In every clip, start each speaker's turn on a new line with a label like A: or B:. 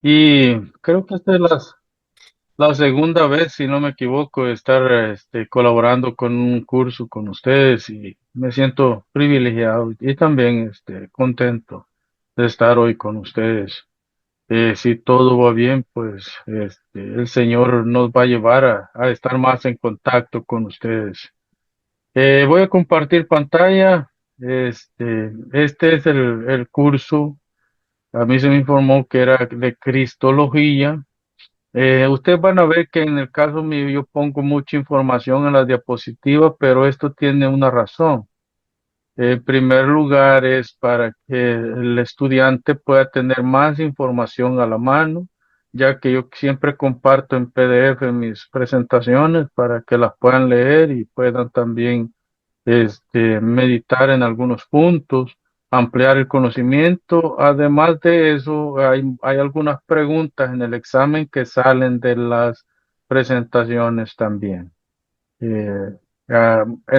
A: Y creo que esta es la segunda vez, si no me equivoco, de estar colaborando con un curso con ustedes y me siento privilegiado y también contento de estar hoy con ustedes. Si todo va bien, pues el Señor nos va a llevar a estar más en contacto con ustedes. Voy a compartir pantalla. Este es el curso. A mí se me informó que era de Cristología. Ustedes van a ver que en el caso mío yo pongo mucha información en las diapositivas, pero esto tiene una razón. En primer lugar es para que el estudiante pueda tener más información a la mano, ya que yo siempre comparto en PDF mis presentaciones para que las puedan leer y puedan también meditar en algunos puntos, ampliar el conocimiento. Además de eso, hay algunas preguntas en el examen que salen de las presentaciones también. En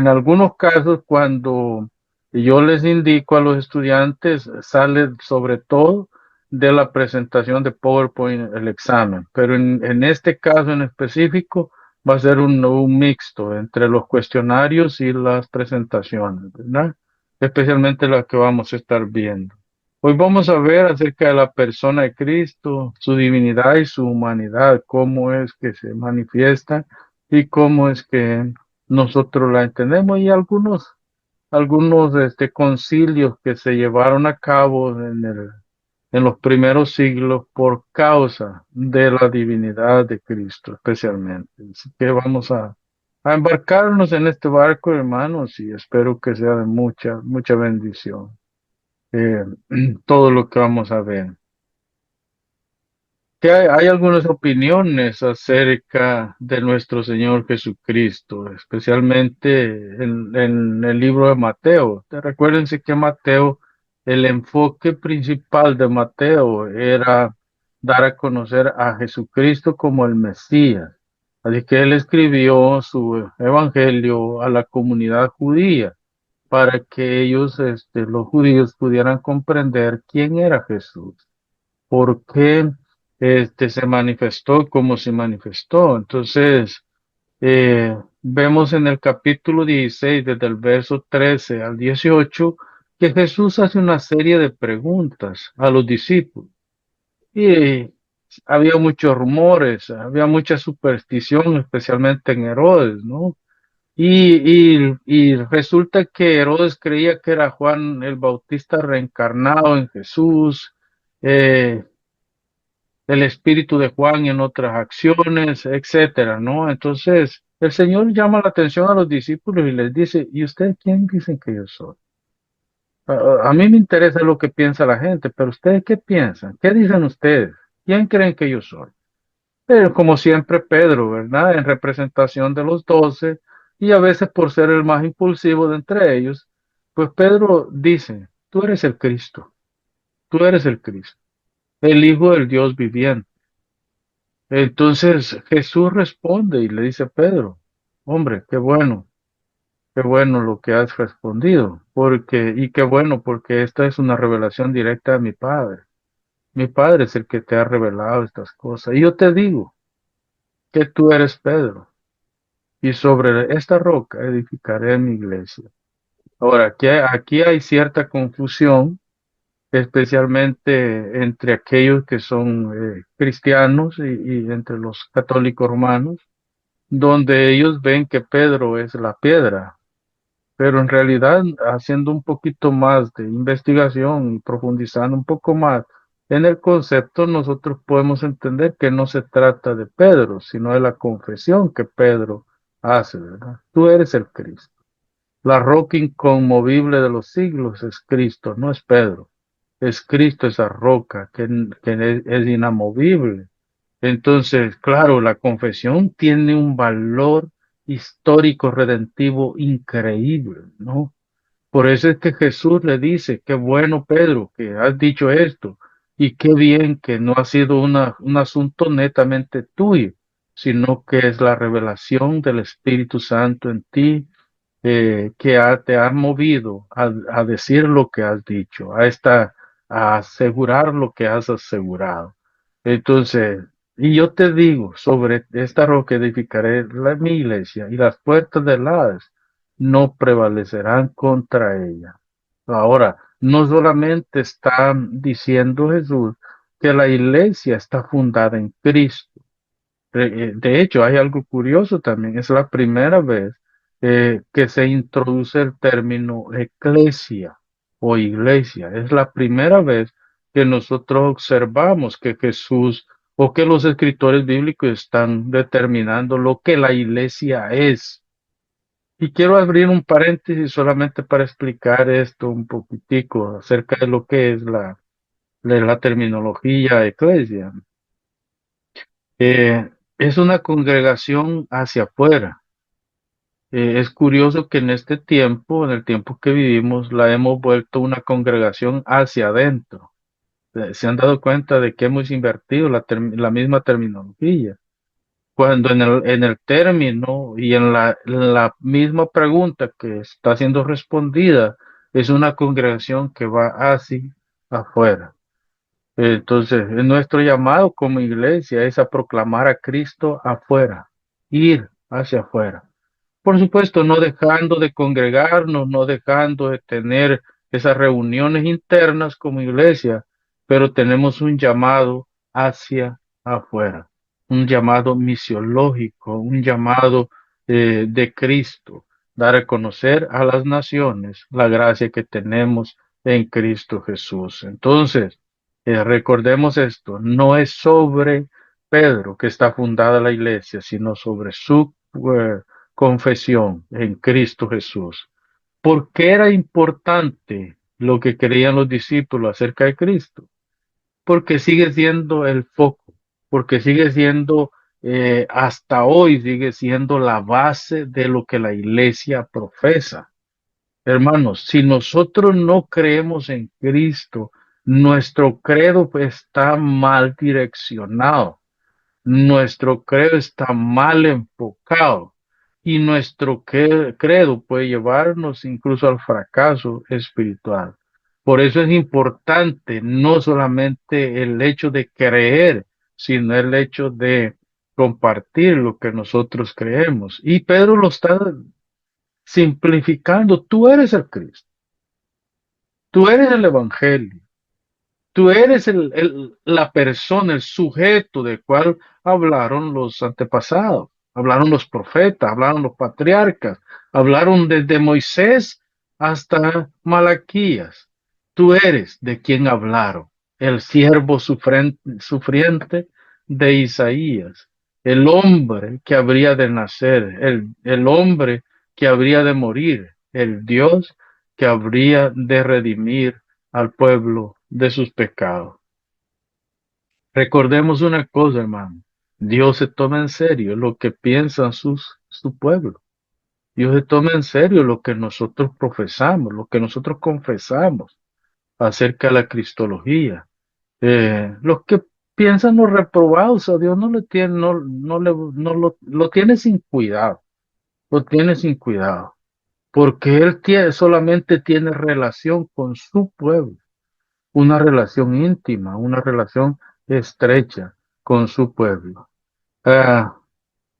A: algunos casos, cuando yo les indico a los estudiantes, sale sobre todo de la presentación de PowerPoint el examen, pero en este caso en específico va a ser un mixto entre los cuestionarios y las presentaciones, ¿verdad? Especialmente la que vamos a estar viendo. Hoy vamos a ver acerca de la persona de Cristo, su divinidad y su humanidad, cómo es que se manifiesta y cómo es que nosotros la entendemos y algunos concilios que se llevaron a cabo en los primeros siglos por causa de la divinidad de Cristo, especialmente. Así que vamos a embarcarnos en este barco, hermanos, y espero que sea de mucha, mucha bendición. eh, Todo lo que vamos a ver. Que hay algunas opiniones acerca de nuestro Señor Jesucristo, especialmente en el libro de Mateo. Recuérdense que Mateo, el enfoque principal de Mateo era dar a conocer a Jesucristo como el Mesías. Así que él escribió su evangelio a la comunidad judía para que ellos, los judíos, pudieran comprender quién era Jesús, por qué se manifestó como se manifestó. Entonces, vemos en el capítulo 16, desde el verso 13 al 18, que Jesús hace una serie de preguntas a los discípulos. Y había muchos rumores, había mucha superstición, especialmente en Herodes, ¿no? Y resulta que Herodes creía que era Juan el Bautista reencarnado en Jesús. eh, el espíritu de Juan en otras acciones, etcétera, ¿no? Entonces, el Señor llama la atención a los discípulos y les dice, ¿y ustedes quién dicen que yo soy? A mí me interesa lo que piensa la gente, pero ustedes qué piensan? ¿Qué dicen ustedes? ¿Quién creen que yo soy? Pero como siempre Pedro, ¿verdad? En representación de los 12 y a veces por ser el más impulsivo de entre ellos, pues Pedro dice, tú eres el Cristo, tú eres el Cristo, el Hijo del Dios viviente. Entonces Jesús responde y le dice a Pedro, hombre, qué bueno lo que has respondido, y qué bueno porque esta es una revelación directa de mi Padre. Mi Padre es el que te ha revelado estas cosas. Y yo te digo que tú eres Pedro, y sobre esta roca edificaré mi iglesia. Ahora, aquí hay cierta confusión, especialmente entre aquellos que son cristianos y entre los católicos romanos donde ellos ven que Pedro es la piedra, pero en realidad haciendo un poquito más de investigación y profundizando un poco más en el concepto, nosotros podemos entender que no se trata de Pedro, sino de la confesión que Pedro hace, ¿verdad? Tú eres el Cristo. La roca inconmovible de los siglos es Cristo, no es Pedro. Es Cristo esa roca que es inamovible. Entonces, claro, la confesión tiene un valor histórico redentivo increíble, ¿no? Por eso es que Jesús le dice, qué bueno, Pedro, que has dicho esto, y qué bien que no ha sido un asunto netamente tuyo, sino que es la revelación del Espíritu Santo en ti, te ha movido a decir lo que has dicho, a asegurar lo que has asegurado. Entonces, y yo te digo, sobre esta roca edificaré mi iglesia y las puertas del Hades no prevalecerán contra ella. Ahora, no solamente está diciendo Jesús que la iglesia está fundada en Cristo. De hecho, hay algo curioso también. Es la primera vez que se introduce el término eclesia o iglesia. Es la primera vez que nosotros observamos que Jesús o que los escritores bíblicos están determinando lo que la iglesia es. Y quiero abrir un paréntesis solamente para explicar esto un poquitico acerca de lo que es la terminología eclesia. Es una congregación hacia afuera. Es curioso que en este tiempo, en el tiempo que vivimos, la hemos vuelto una congregación hacia adentro. Se han dado cuenta de que hemos invertido la misma terminología. Cuando en el término y en la misma pregunta que está siendo respondida, es una congregación que va hacia afuera. Entonces, nuestro llamado como iglesia es a proclamar a Cristo afuera, ir hacia afuera. Por supuesto, no dejando de congregarnos, no dejando de tener esas reuniones internas como iglesia, pero tenemos un llamado hacia afuera, un llamado misiológico, un llamado de Cristo, dar a conocer a las naciones la gracia que tenemos en Cristo Jesús. Entonces, recordemos esto, no es sobre Pedro que está fundada la iglesia, sino sobre su confesión en Cristo Jesús. ¿Por qué era importante lo que creían los discípulos acerca de Cristo? Porque sigue siendo el foco, porque sigue siendo, hasta hoy sigue siendo la base de lo que la iglesia profesa. Hermanos, si nosotros no creemos en Cristo, nuestro credo está mal direccionado. Nuestro credo está mal enfocado y nuestro credo puede llevarnos incluso al fracaso espiritual. Por eso es importante no solamente el hecho de creer, sino el hecho de compartir lo que nosotros creemos. Y Pedro lo está simplificando. Tú eres el Cristo, tú eres el Evangelio. Tú eres la persona, el sujeto del cual hablaron los antepasados, hablaron los profetas, hablaron los patriarcas, hablaron desde Moisés hasta Malaquías. Tú eres de quien hablaron, el siervo sufriente de Isaías, el hombre que habría de nacer, el hombre que habría de morir, el Dios que habría de redimir al pueblo de sus pecados. Recordemos una cosa, hermano. Dios se toma en serio lo que piensan su pueblo. Dios se toma en serio lo que nosotros profesamos, lo que nosotros confesamos acerca de la cristología. Los que piensan los reprobados, a Dios no le tiene, lo tiene sin cuidado, lo tiene sin cuidado, porque Él solamente tiene relación con su pueblo, una relación íntima, una relación estrecha con su pueblo. Ah,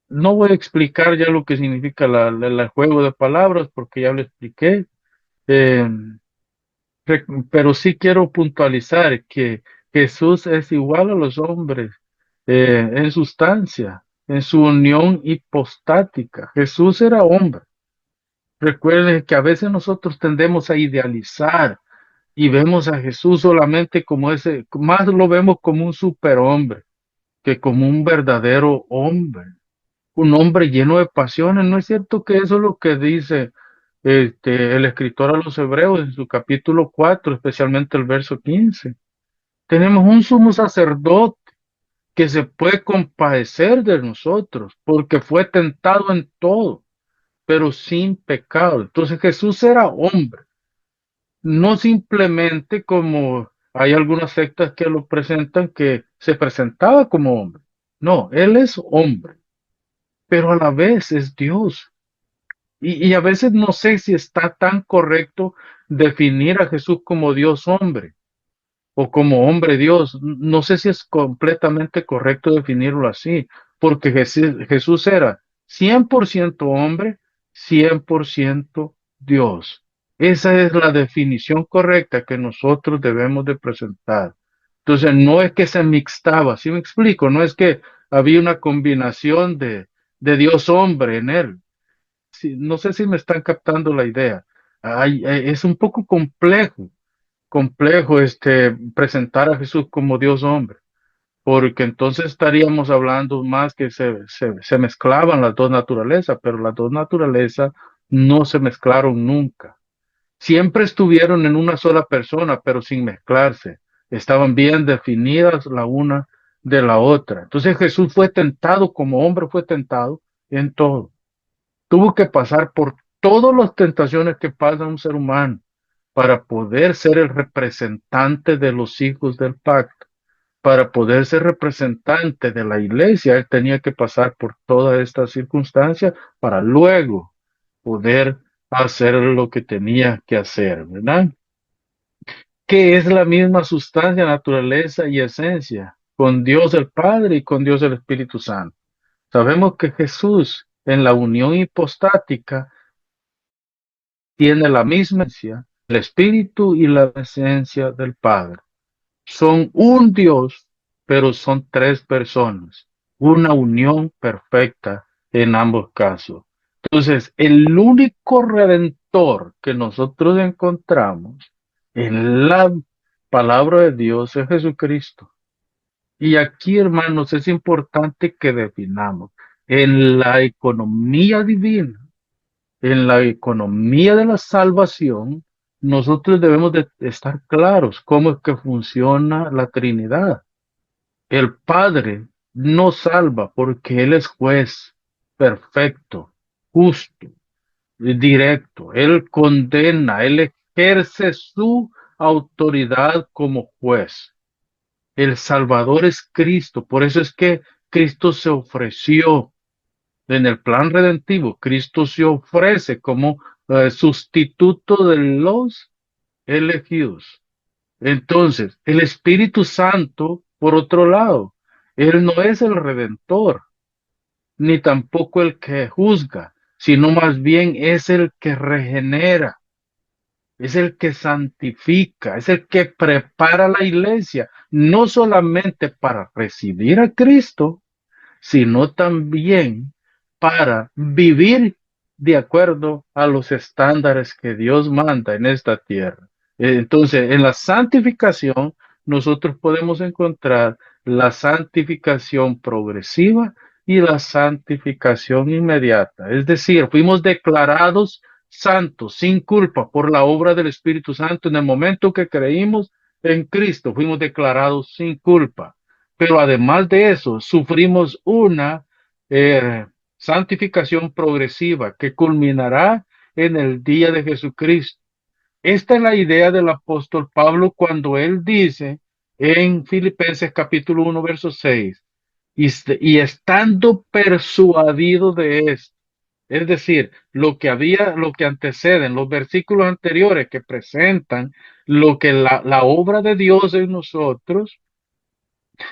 A: no voy a explicar ya lo que significa el juego de palabras porque ya lo expliqué, eh, pero sí quiero puntualizar que Jesús es igual a los hombres en sustancia, en su unión hipostática. Jesús era hombre. Recuerden que a veces nosotros tendemos a idealizar y vemos a Jesús solamente como ese, más lo vemos como un superhombre que como un verdadero hombre, un hombre lleno de pasiones. ¿No es cierto que eso es lo que dice el escritor a los Hebreos en su capítulo 4, especialmente el verso 15? Tenemos un sumo sacerdote que se puede compadecer de nosotros porque fue tentado en todo, pero sin pecado. Entonces Jesús era hombre. No simplemente como hay algunas sectas que lo presentan que se presentaba como hombre. No, él es hombre, pero a la vez es Dios. Y a veces no sé si está tan correcto definir a Jesús como Dios hombre, o como hombre Dios. No sé si es completamente correcto definirlo así, porque Jesús era 100% hombre, 100% Dios. Esa es la definición correcta que nosotros debemos de presentar. Entonces, no es que se mixtaba, ¿sí me explico? No es que había una combinación de Dios hombre en él. Sí, no sé si me están captando la idea. Es un poco complejo presentar a Jesús como Dios hombre, porque entonces estaríamos hablando más que se mezclaban las dos naturalezas, pero las dos naturalezas no se mezclaron nunca. Siempre estuvieron en una sola persona, pero sin mezclarse. Estaban bien definidas la una de la otra. Entonces Jesús fue tentado como hombre, fue tentado en todo. Tuvo que pasar por todas las tentaciones que pasa un ser humano para poder ser el representante de los hijos del pacto. Para poder ser representante de la iglesia, él tenía que pasar por todas estas circunstancias para luego poder hacer lo que tenía que hacer, ¿verdad? Que es la misma sustancia, naturaleza y esencia, con Dios el Padre y con Dios el Espíritu Santo. Sabemos que Jesús en la unión hipostática tiene la misma esencia, el Espíritu y la esencia del Padre. Son un Dios, pero son tres personas, una unión perfecta en ambos casos. Entonces, el único redentor que nosotros encontramos en la palabra de Dios es Jesucristo. Y aquí, hermanos, es importante que definamos en la economía divina, en la economía de la salvación, nosotros debemos de estar claros cómo es que funciona la Trinidad. El Padre no salva porque Él es juez perfecto, justo, directo. Él condena, Él ejerce su autoridad como juez. El Salvador es Cristo. Por eso es que Cristo se ofreció en el plan redentivo. Cristo se ofrece como sustituto de los elegidos. Entonces, el Espíritu Santo, por otro lado, Él no es el redentor, ni tampoco el que juzga, sino más bien es el que regenera, es el que santifica, es el que prepara la iglesia, no solamente para recibir a Cristo, sino también para vivir de acuerdo a los estándares que Dios manda en esta tierra. Entonces, en la santificación, nosotros podemos encontrar la santificación progresiva y la santificación inmediata. Es decir, fuimos declarados santos, sin culpa, por la obra del Espíritu Santo. En el momento que creímos en Cristo, fuimos declarados sin culpa. Pero además de eso, sufrimos una eh, santificación progresiva que culminará en el día de Jesucristo. Esta es la idea del apóstol Pablo cuando él dice en Filipenses capítulo 1, verso 6, y estando persuadido de esto, es decir, lo que anteceden, los versículos anteriores que presentan lo que la obra de Dios en nosotros,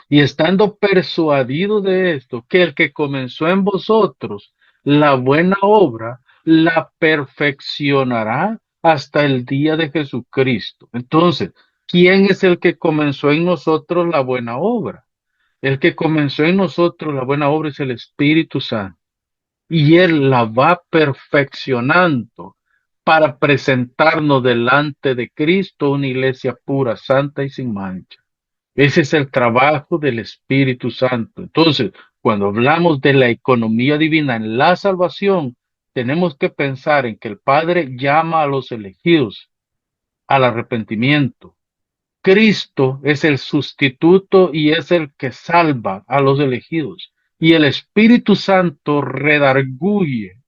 A: y estando persuadido de esto, que el que comenzó en vosotros la buena obra, la perfeccionará hasta el día de Jesucristo. Entonces, ¿quién es el que comenzó en nosotros la buena obra? El que comenzó en nosotros la buena obra es el Espíritu Santo. Y Él la va perfeccionando para presentarnos delante de Cristo una iglesia pura, santa y sin mancha. Ese es el trabajo del Espíritu Santo. Entonces, cuando hablamos de la economía divina en la salvación, tenemos que pensar en que el Padre llama a los elegidos al arrepentimiento. Cristo es el sustituto y es el que salva a los elegidos. Y el Espíritu Santo redarguye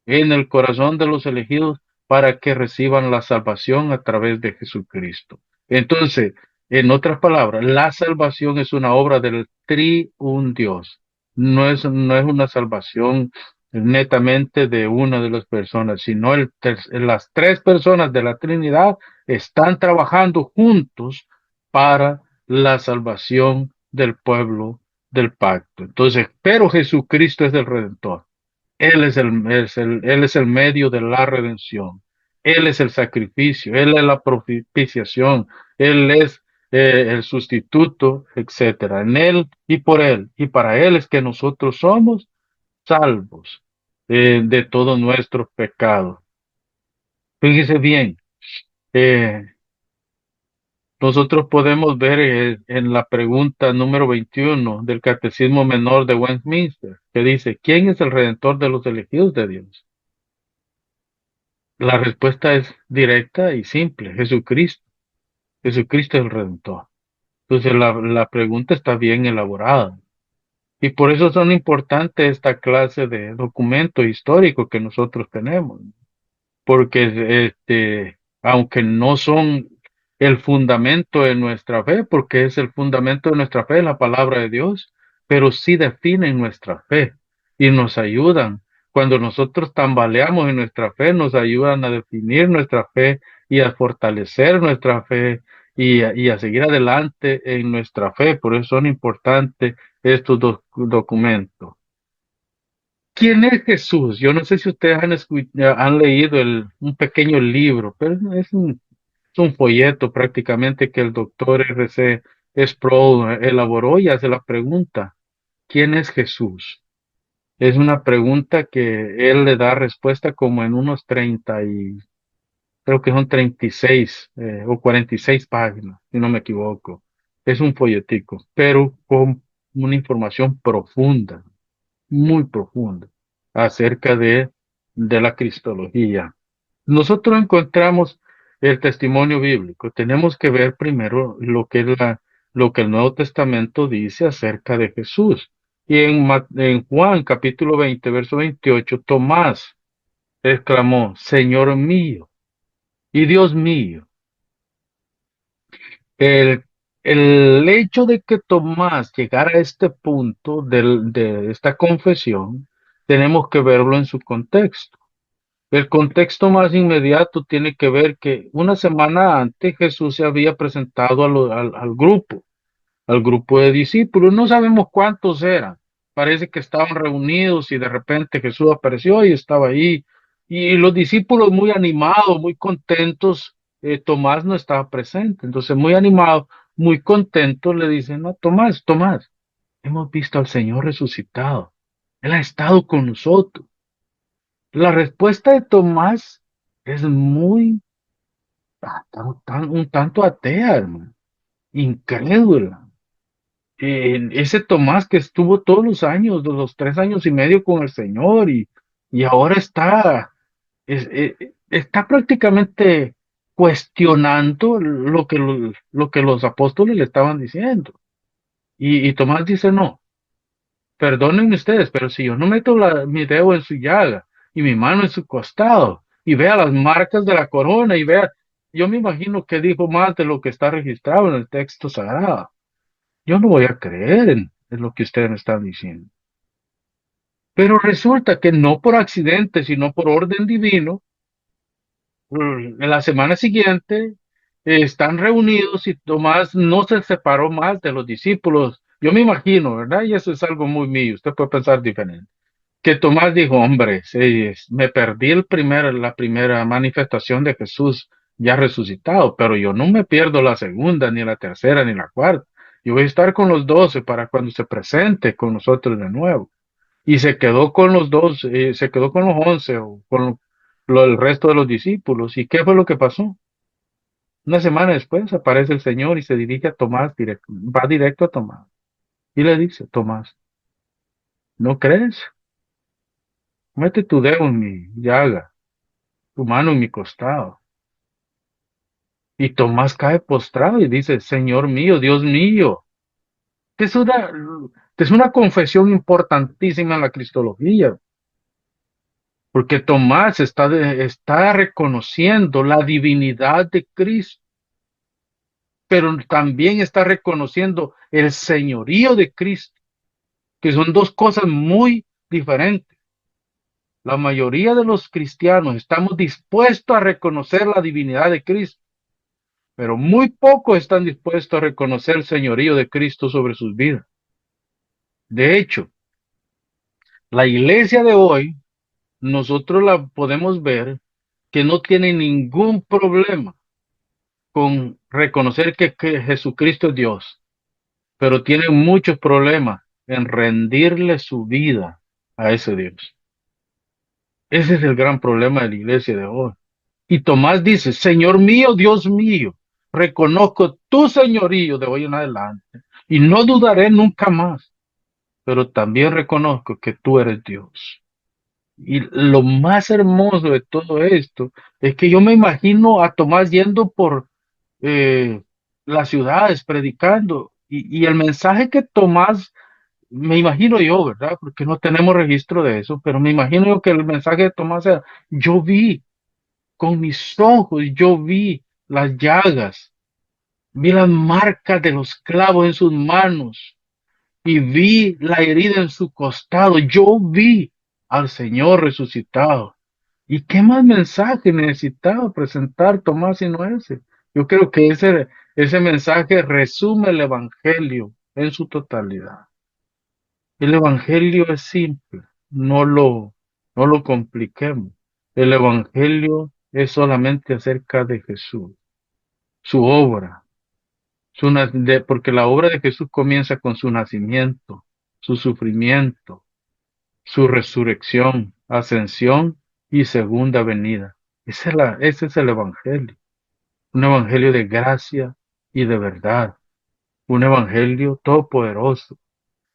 A: en el corazón de los elegidos para que reciban la salvación a través de Jesucristo. Entonces, en otras palabras, la salvación es una obra del triun Dios. No es una salvación netamente de una de las personas, sino las tres personas de la Trinidad están trabajando juntos para la salvación del pueblo del pacto. Entonces, pero Jesucristo es el Redentor. Él es el medio de la redención. Él es el sacrificio, Él es la propiciación, Él es el sustituto, etcétera. En Él y por Él y para Él es que nosotros somos salvos de todos nuestros pecados. Fíjese bien, eh, nosotros podemos ver en la pregunta número 21 del Catecismo Menor de Westminster, que dice, ¿quién es el redentor de los elegidos de Dios? La respuesta es directa y simple, Jesucristo. Jesucristo es el redentor. Entonces la pregunta está bien elaborada. Y por eso son importantes esta clase de documento histórico que nosotros tenemos. Porque aunque no son el fundamento de nuestra fe, porque es el fundamento de nuestra fe, la palabra de Dios, pero sí definen nuestra fe y nos ayudan. Cuando nosotros tambaleamos en nuestra fe, nos ayudan a definir nuestra fe y a fortalecer nuestra fe y a seguir adelante en nuestra fe. Por eso son importantes estos documentos. ¿Quién es Jesús? Yo no sé si ustedes han leído un pequeño libro, pero es un folleto prácticamente que el doctor R.C. Sproul elaboró y hace la pregunta, ¿quién es Jesús? Es una pregunta que él le da respuesta como en unos 30 y creo que son 36 o 46 páginas, si no me equivoco. Es un folletico, pero con una información profunda, muy profunda acerca de la cristología. Nosotros encontramos el testimonio bíblico. Tenemos que ver primero lo que el Nuevo Testamento dice acerca de Jesús. Y en Juan capítulo 20, verso 28, Tomás exclamó, Señor mío y Dios mío. El, el hecho de que Tomás llegara a este punto de esta confesión, tenemos que verlo en su contexto. El contexto más inmediato tiene que ver que una semana antes Jesús se había presentado al grupo de discípulos. No sabemos cuántos eran. Parece que estaban reunidos y de repente Jesús apareció y estaba ahí. Y los discípulos muy animados, muy contentos. Tomás no estaba presente. Entonces, muy animados, muy contentos, le dicen, no, Tomás, Tomás, hemos visto al Señor resucitado. Él ha estado con nosotros. La respuesta de Tomás es muy, un tanto atea, hermano, incrédula. Ese Tomás que estuvo todos los años, los 3 años y medio con el Señor y ahora está prácticamente cuestionando lo que los apóstoles le estaban diciendo. Y Tomás dice, no. Perdonen ustedes, pero si yo no meto mi dedo en su llaga y mi mano en su costado y vea las marcas de la corona y vea, yo me imagino que dijo más de lo que está registrado en el texto sagrado. Yo no voy a creer en lo que ustedes me están diciendo. Pero resulta que no por accidente, sino por orden divino, en la semana siguiente están reunidos y Tomás no se separó más de los discípulos. Yo me imagino, ¿verdad? Y eso es algo muy mío. Usted puede pensar diferente. Que Tomás dijo, hombre, sí, me perdí la primera manifestación de Jesús ya resucitado, pero yo no me pierdo la segunda, ni la tercera, ni la cuarta. Yo voy a estar con los 12 para cuando se presente con nosotros de nuevo. Y se quedó con los 12, se quedó con los 11 o con el resto de los discípulos. ¿Y qué fue lo que pasó? Una semana después aparece el Señor y se dirige a Tomás, va directo a Tomás. Y le dice, Tomás, ¿no crees? Mete tu dedo en mi llaga, tu mano en mi costado. Y Tomás cae postrado y dice, Señor mío, Dios mío. Es una, es una confesión importantísima en la cristología, porque Tomás está reconociendo la divinidad de Cristo, pero también está reconociendo el señorío de Cristo, que son dos cosas muy diferentes. La mayoría de los cristianos estamos dispuestos a reconocer la divinidad de Cristo, pero muy pocos están dispuestos a reconocer el señorío de Cristo sobre sus vidas. De hecho, la iglesia de hoy, nosotros la podemos ver que no tiene ningún problema con reconocer que Jesucristo es Dios, pero tiene muchos problemas en rendirle su vida a ese Dios. Ese es el gran problema de la iglesia de hoy. Y Tomás dice, Señor mío, Dios mío, reconozco tu señorío de hoy en adelante y no dudaré nunca más, pero también reconozco que tú eres Dios. Y lo más hermoso de todo esto es que yo me imagino a Tomás yendo por eh, las ciudades predicando y el mensaje que Tomás, me imagino yo, ¿verdad? Porque no tenemos registro de eso, pero me imagino yo que el mensaje de Tomás era, yo vi con mis ojos, yo vi las llagas, vi las marcas de los clavos en sus manos y vi la herida en su costado. Yo vi al Señor resucitado. ¿Y qué más mensaje necesitaba presentar Tomás sino ese? Yo creo que ese mensaje resume el Evangelio en su totalidad. El Evangelio es simple, no lo compliquemos. El Evangelio es solamente acerca de Jesús, su obra, porque la obra de Jesús comienza con su nacimiento, su sufrimiento, su resurrección, ascensión y segunda venida. Ese es el Evangelio, un Evangelio de gracia y de verdad, un Evangelio todopoderoso.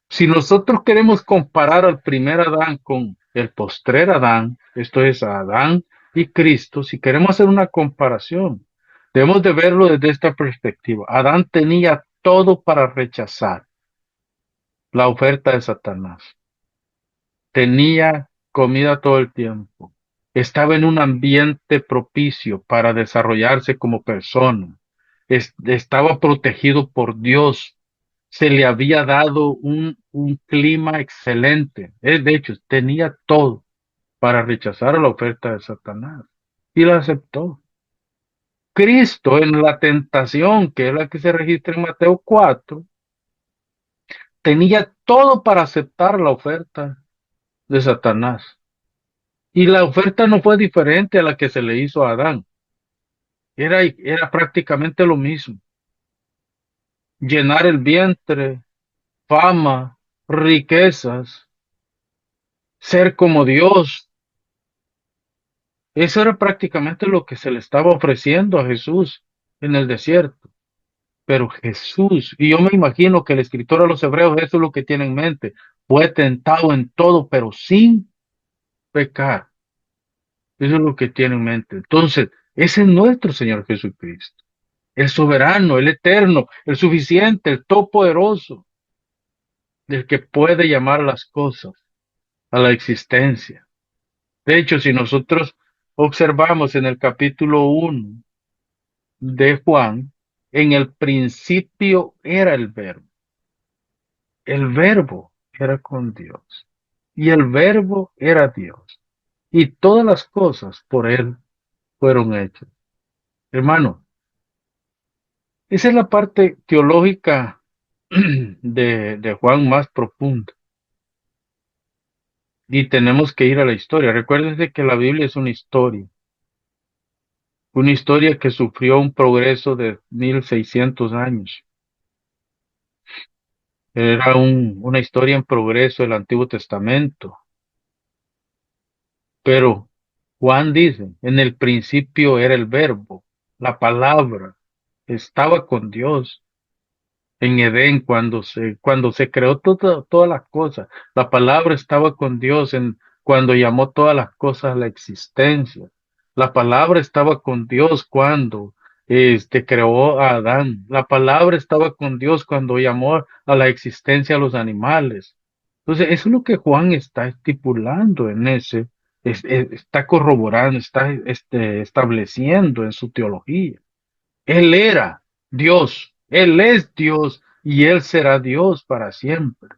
A: Si nosotros queremos comparar al primer Adán con el postrer Adán, esto es Adán y Cristo, si queremos hacer una comparación, debemos de verlo desde esta perspectiva. Adán tenía todo para rechazar la oferta de Satanás. Tenía comida todo el tiempo. Estaba en un ambiente propicio para desarrollarse como persona. Estaba protegido por Dios. Se le había dado un clima excelente. De hecho, tenía todo para rechazar la oferta de Satanás. Y la aceptó. Cristo en la tentación, que es la que se registra en Mateo 4, tenía todo para aceptar la oferta de Satanás. Y la oferta no fue diferente a la que se le hizo a Adán. Era prácticamente lo mismo. Llenar el vientre, fama, riquezas, ser como Dios. Eso era prácticamente lo que se le estaba ofreciendo a Jesús en el desierto. Pero Jesús, y yo me imagino que el escritor a los hebreos eso es lo que tiene en mente, fue tentado en todo, pero sin pecar. Eso es lo que tiene en mente. Entonces, ese es nuestro Señor Jesucristo. El soberano, el eterno, el suficiente, el todopoderoso, del que puede llamar las cosas a la existencia. De hecho, si nosotros observamos en el capítulo 1 de Juan, en el principio era el verbo era con Dios, y el verbo era Dios, y todas las cosas por él fueron hechas. Hermano, esa es la parte teológica de Juan más profunda. Y tenemos que ir a la historia. Recuérdense que la Biblia es una historia que sufrió un progreso de 1600 años. Era una historia en progreso del Antiguo Testamento. Pero Juan dice, en el principio era el verbo, la palabra, estaba con Dios. En Edén, cuando se creó todas las cosas, la palabra estaba con Dios cuando llamó todas las cosas a la existencia. La palabra estaba con Dios cuando creó a Adán. La palabra estaba con Dios cuando llamó a la existencia a los animales. Entonces, eso es lo que Juan está estipulando está corroborando, está estableciendo en su teología. Él era Dios, Él es Dios y Él será Dios para siempre.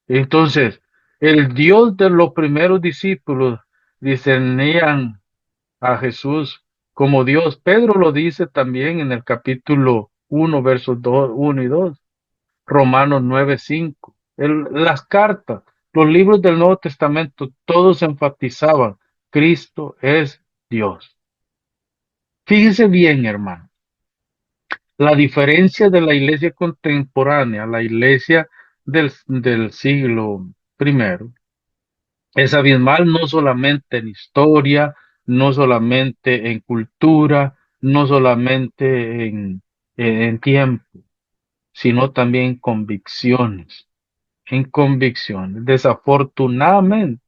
A: Entonces, el Dios de los primeros discípulos discernían a Jesús como Dios. Pedro lo dice también en el capítulo 1, versos 1 y 2. Romanos 9:5. Las cartas, los libros del Nuevo Testamento, todos enfatizaban, Cristo es Dios. Fíjese bien, hermano, la diferencia de la iglesia contemporánea, la iglesia del siglo primero, es abismal no solamente en historia, no solamente en cultura, no solamente en tiempo, sino también en convicciones. En convicciones. Desafortunadamente,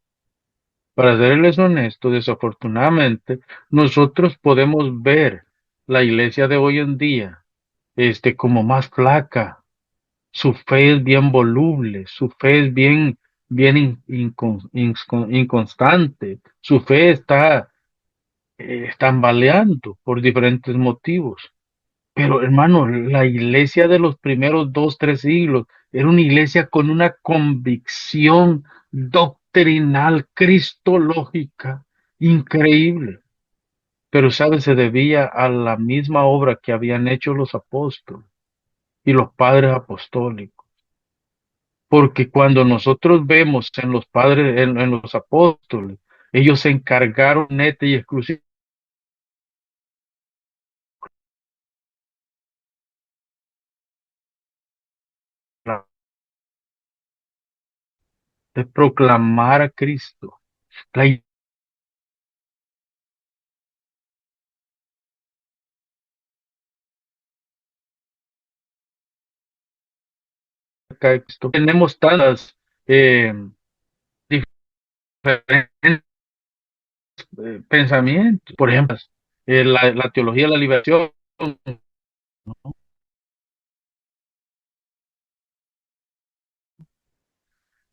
A: para serles honesto, desafortunadamente, nosotros podemos ver la iglesia de hoy en día, como más flaca. Su fe es bien voluble, su fe es bien inconstante, su fe está tambaleando por diferentes motivos. Pero hermano, la iglesia de los primeros 2, 3 siglos era una iglesia con una convicción doctrinal, cristológica, increíble. Pero, ¿sabe? Se debía a la misma obra que habían hecho los apóstoles y los padres apostólicos. Porque cuando nosotros vemos en los padres, en los apóstoles, ellos se encargaron neta y exclusivamente de proclamar a Cristo. La tenemos tantas eh, diferentes pensamientos. Por ejemplo, la teología de la liberación,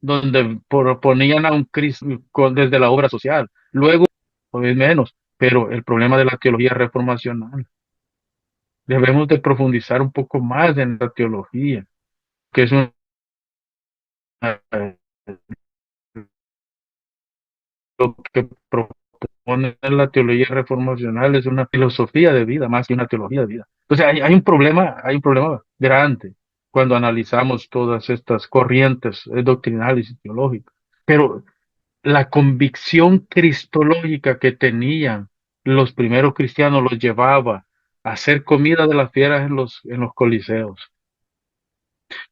A: donde proponían a un Cristo desde la obra social. Luego, pues menos, pero el problema de la teología reformacional. Debemos de profundizar un poco más en la teología, que es una, lo que propone la teología reformacional es una filosofía de vida más que una teología de vida. Entonces hay un problema grande cuando analizamos todas estas corrientes doctrinales y teológicas. Pero la convicción cristológica que tenían los primeros cristianos los llevaba a hacer comida de las fieras en los coliseos,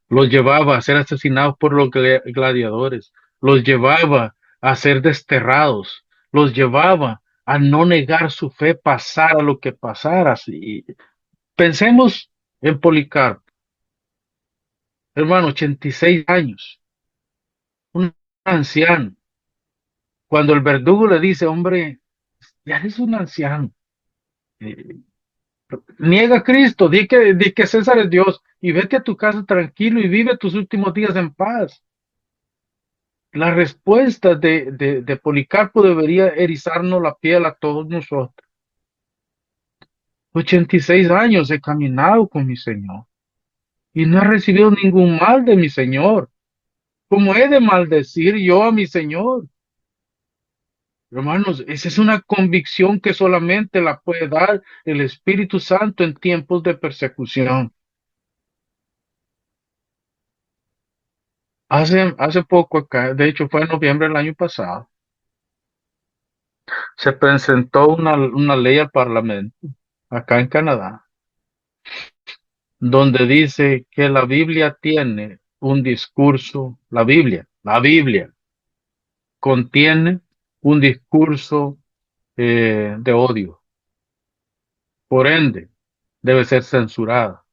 A: los llevaba a ser asesinados por los gladiadores, los llevaba a ser desterrados, los llevaba a no negar su fe, pasara lo que pasara. Sí. Pensemos en Policarpo, hermano, 86 años, un anciano. Cuando el verdugo le dice, hombre, ya eres un anciano, eh, niega a Cristo, di que César es Dios y vete a tu casa tranquilo y vive tus últimos días en paz. La respuesta de Policarpo debería erizarnos la piel a todos nosotros. 86 años he caminado con mi Señor y no he recibido ningún mal de mi Señor. ¿Cómo he de maldecir yo a mi Señor? Hermanos, esa es una convicción que solamente la puede dar el Espíritu Santo en tiempos de persecución. Hace poco acá, de hecho fue en noviembre del año pasado, se presentó una ley al Parlamento acá en Canadá donde dice que la Biblia tiene un discurso, la Biblia contiene un discurso de odio. Por ende, debe ser censurada.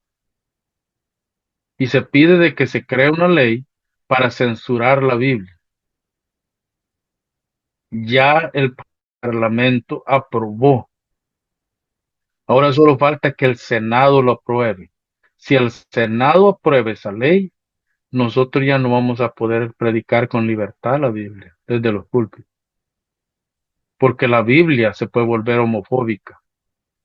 A: Y se pide de que se cree una ley para censurar la Biblia. Ya el Parlamento aprobó. Ahora solo falta que el Senado lo apruebe. Si el Senado aprueba esa ley, nosotros ya no vamos a poder predicar con libertad la Biblia desde los púlpitos, porque la Biblia se puede volver homofóbica,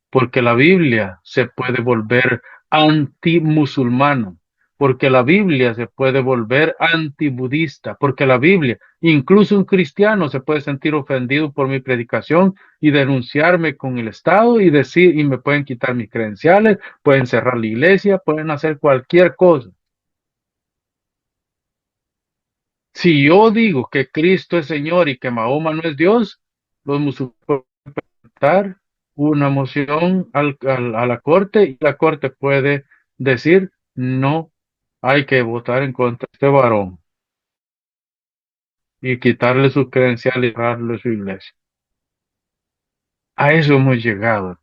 A: porque la Biblia se puede volver antimusulmana, porque la Biblia se puede volver antibudista, porque la Biblia, incluso un cristiano se puede sentir ofendido por mi predicación y denunciarme con el Estado y decir, y me pueden quitar mis credenciales, pueden cerrar la iglesia, pueden hacer cualquier cosa. Si yo digo que Cristo es Señor y que Mahoma no es Dios, los musulmanes pueden presentar una moción a la corte y la corte puede decir no, hay que votar en contra de este varón y quitarle sus credenciales y cerrarle su iglesia. A eso hemos llegado.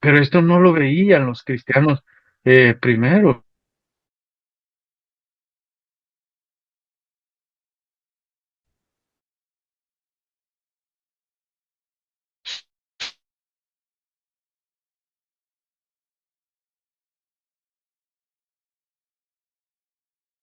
A: Pero esto no lo veían los cristianos primero.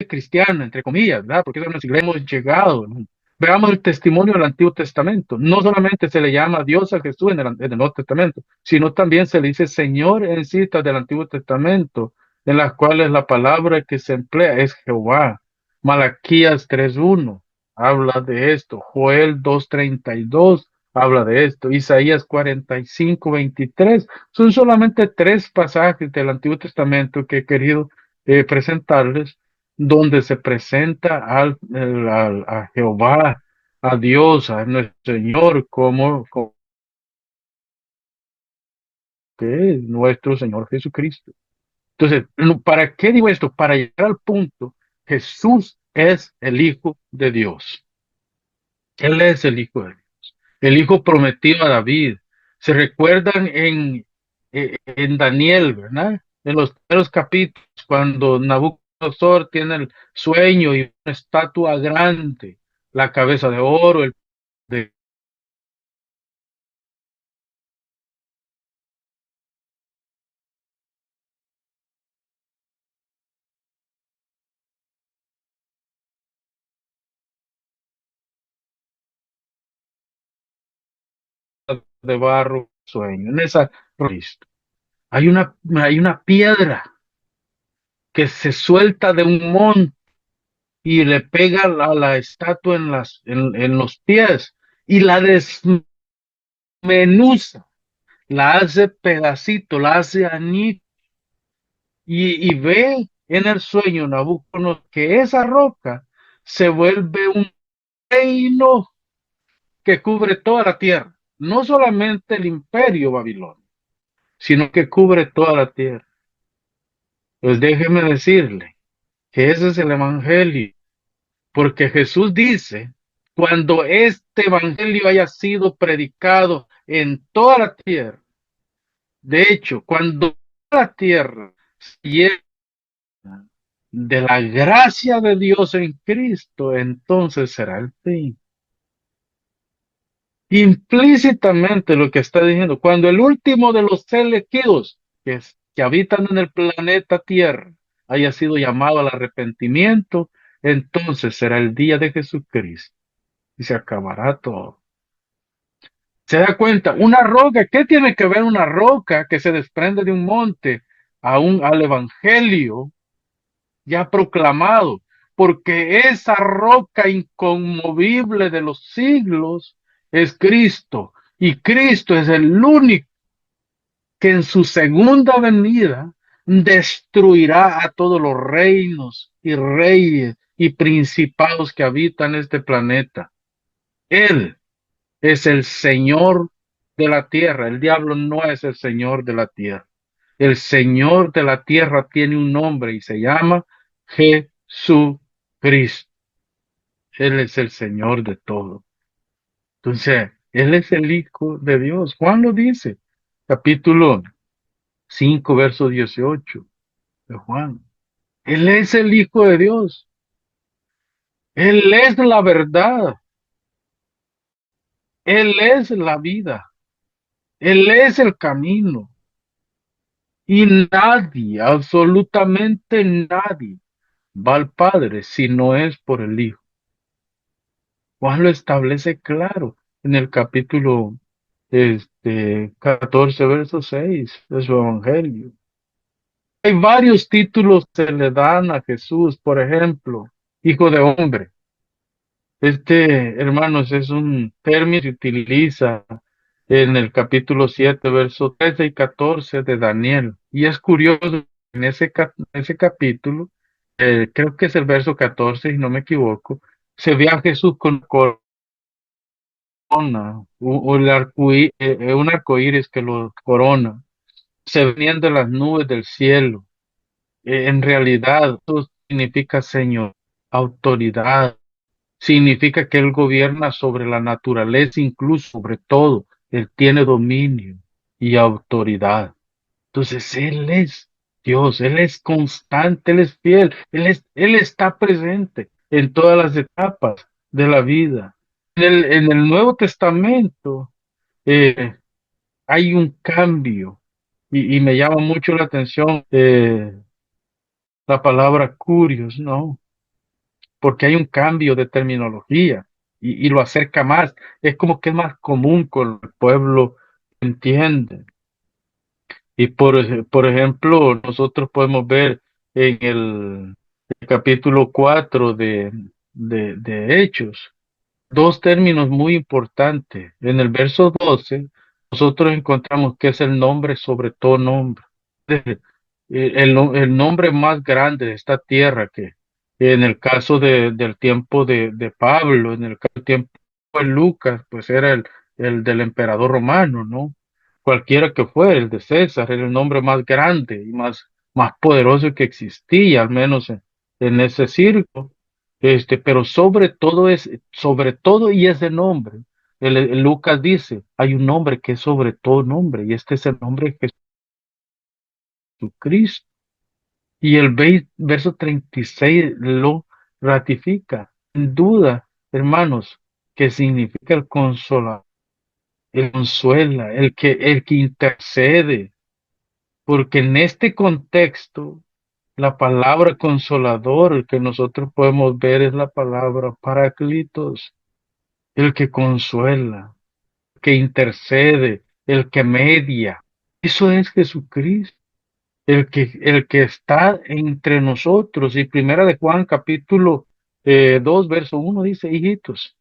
A: Cristiana, entre comillas, ¿verdad? Porque eso nos hemos llegado, ¿no? Veamos el testimonio del Antiguo Testamento. No solamente se le llama Dios a Jesús en el Nuevo Testamento, sino también se le dice Señor en citas del Antiguo Testamento, en las cuales la palabra que se emplea es Jehová. Malaquías 3:1 habla de esto. Joel 2:32 habla de esto. Isaías 45:23. Son solamente tres pasajes del Antiguo Testamento que he querido presentarles donde se presenta a Jehová, a Dios, a nuestro Señor, como que es nuestro Señor Jesucristo. Entonces, ¿para qué digo esto? Para llegar al punto, Jesús es el Hijo de Dios. Él es el Hijo de Dios, el Hijo prometido a David. ¿Se recuerdan en Daniel, verdad? En los primeros capítulos, cuando Nabucodonosor tiene el sueño y una estatua grande, la cabeza de oro, el de barro, sueño. En esa Cristo. Hay una piedra que se suelta de un monte y le pega a la estatua en los pies y la desmenuza, la hace pedacito, la hace anillo y ve en el sueño Nabucodonosor que esa roca se vuelve un reino que cubre toda la tierra, no solamente el imperio babilonio, sino que cubre toda la tierra. Pues déjeme decirle que ese es el evangelio, porque Jesús dice, cuando este evangelio haya sido predicado en toda la tierra, de hecho, cuando la tierra se llena de la gracia de Dios en Cristo, entonces será el fin. Implícitamente lo que está diciendo, cuando el último de los elegidos que habitan en el planeta Tierra haya sido llamado al arrepentimiento, entonces será el día de Jesucristo y se acabará todo. ¿Se da cuenta? Una roca, ¿qué tiene que ver una roca que se desprende de un monte al evangelio ya proclamado? Porque esa roca inconmovible de los siglos es Cristo. Y Cristo es el único que en su segunda venida destruirá a todos los reinos y reyes y principados que habitan este planeta. Él es el Señor de la tierra. El diablo no es el Señor de la tierra. El Señor de la tierra tiene un nombre y se llama Jesucristo. Él es el Señor de todo. Entonces, Él es el Hijo de Dios. Juan lo dice, capítulo 5, verso 18 de Juan. Él es el Hijo de Dios. Él es la verdad. Él es la vida. Él es el camino. Y nadie, absolutamente nadie, va al Padre si no es por el Hijo. Juan lo establece claro en el capítulo 14, verso 6 de su Evangelio. Hay varios títulos que se le dan a Jesús, por ejemplo, Hijo de Hombre. Este, hermanos, es un término que se utiliza en el capítulo 7, versos 13 y 14 de Daniel. Y es curioso, en ese capítulo, creo que es el verso 14, si no me equivoco, se ve a Jesús con corona, un arco iris que lo corona. Se venían de las nubes del cielo. En realidad, eso significa Señor, autoridad. Significa que Él gobierna sobre la naturaleza, incluso sobre todo. Él tiene dominio y autoridad. Entonces, Él es Dios, Él es constante, Él es fiel, Él está presente en todas las etapas de la vida. En el Nuevo Testamento eh, hay un cambio y me llama mucho la atención la palabra curios, ¿no? Porque hay un cambio de terminología y lo acerca más. Es como que es más común con el pueblo entiende. Y por ejemplo, nosotros podemos ver en el capítulo 4 de Hechos, dos términos muy importantes. En el verso 12 nosotros encontramos que es el nombre sobre todo nombre. El nombre más grande de esta tierra que en el caso del tiempo de Pablo, en el caso del tiempo de Lucas, pues era el del emperador romano, ¿no? Cualquiera que fuera, el de César, era el nombre más grande y más poderoso que existía, al menos en ese círculo. Este, pero sobre todo y ese nombre. El Lucas dice, hay un nombre que es sobre todo nombre, y este es el nombre de Jesucristo. Y el verso 36 lo ratifica. Sin duda, hermanos, que significa el consolador, el consuela, el que intercede, porque en este contexto, la palabra consolador que nosotros podemos ver es la palabra paraclitos, el que consuela, el que intercede, el que media. Eso es Jesucristo. El que está entre nosotros. Y primera de Juan, capítulo 2, verso 1 dice, hijitos,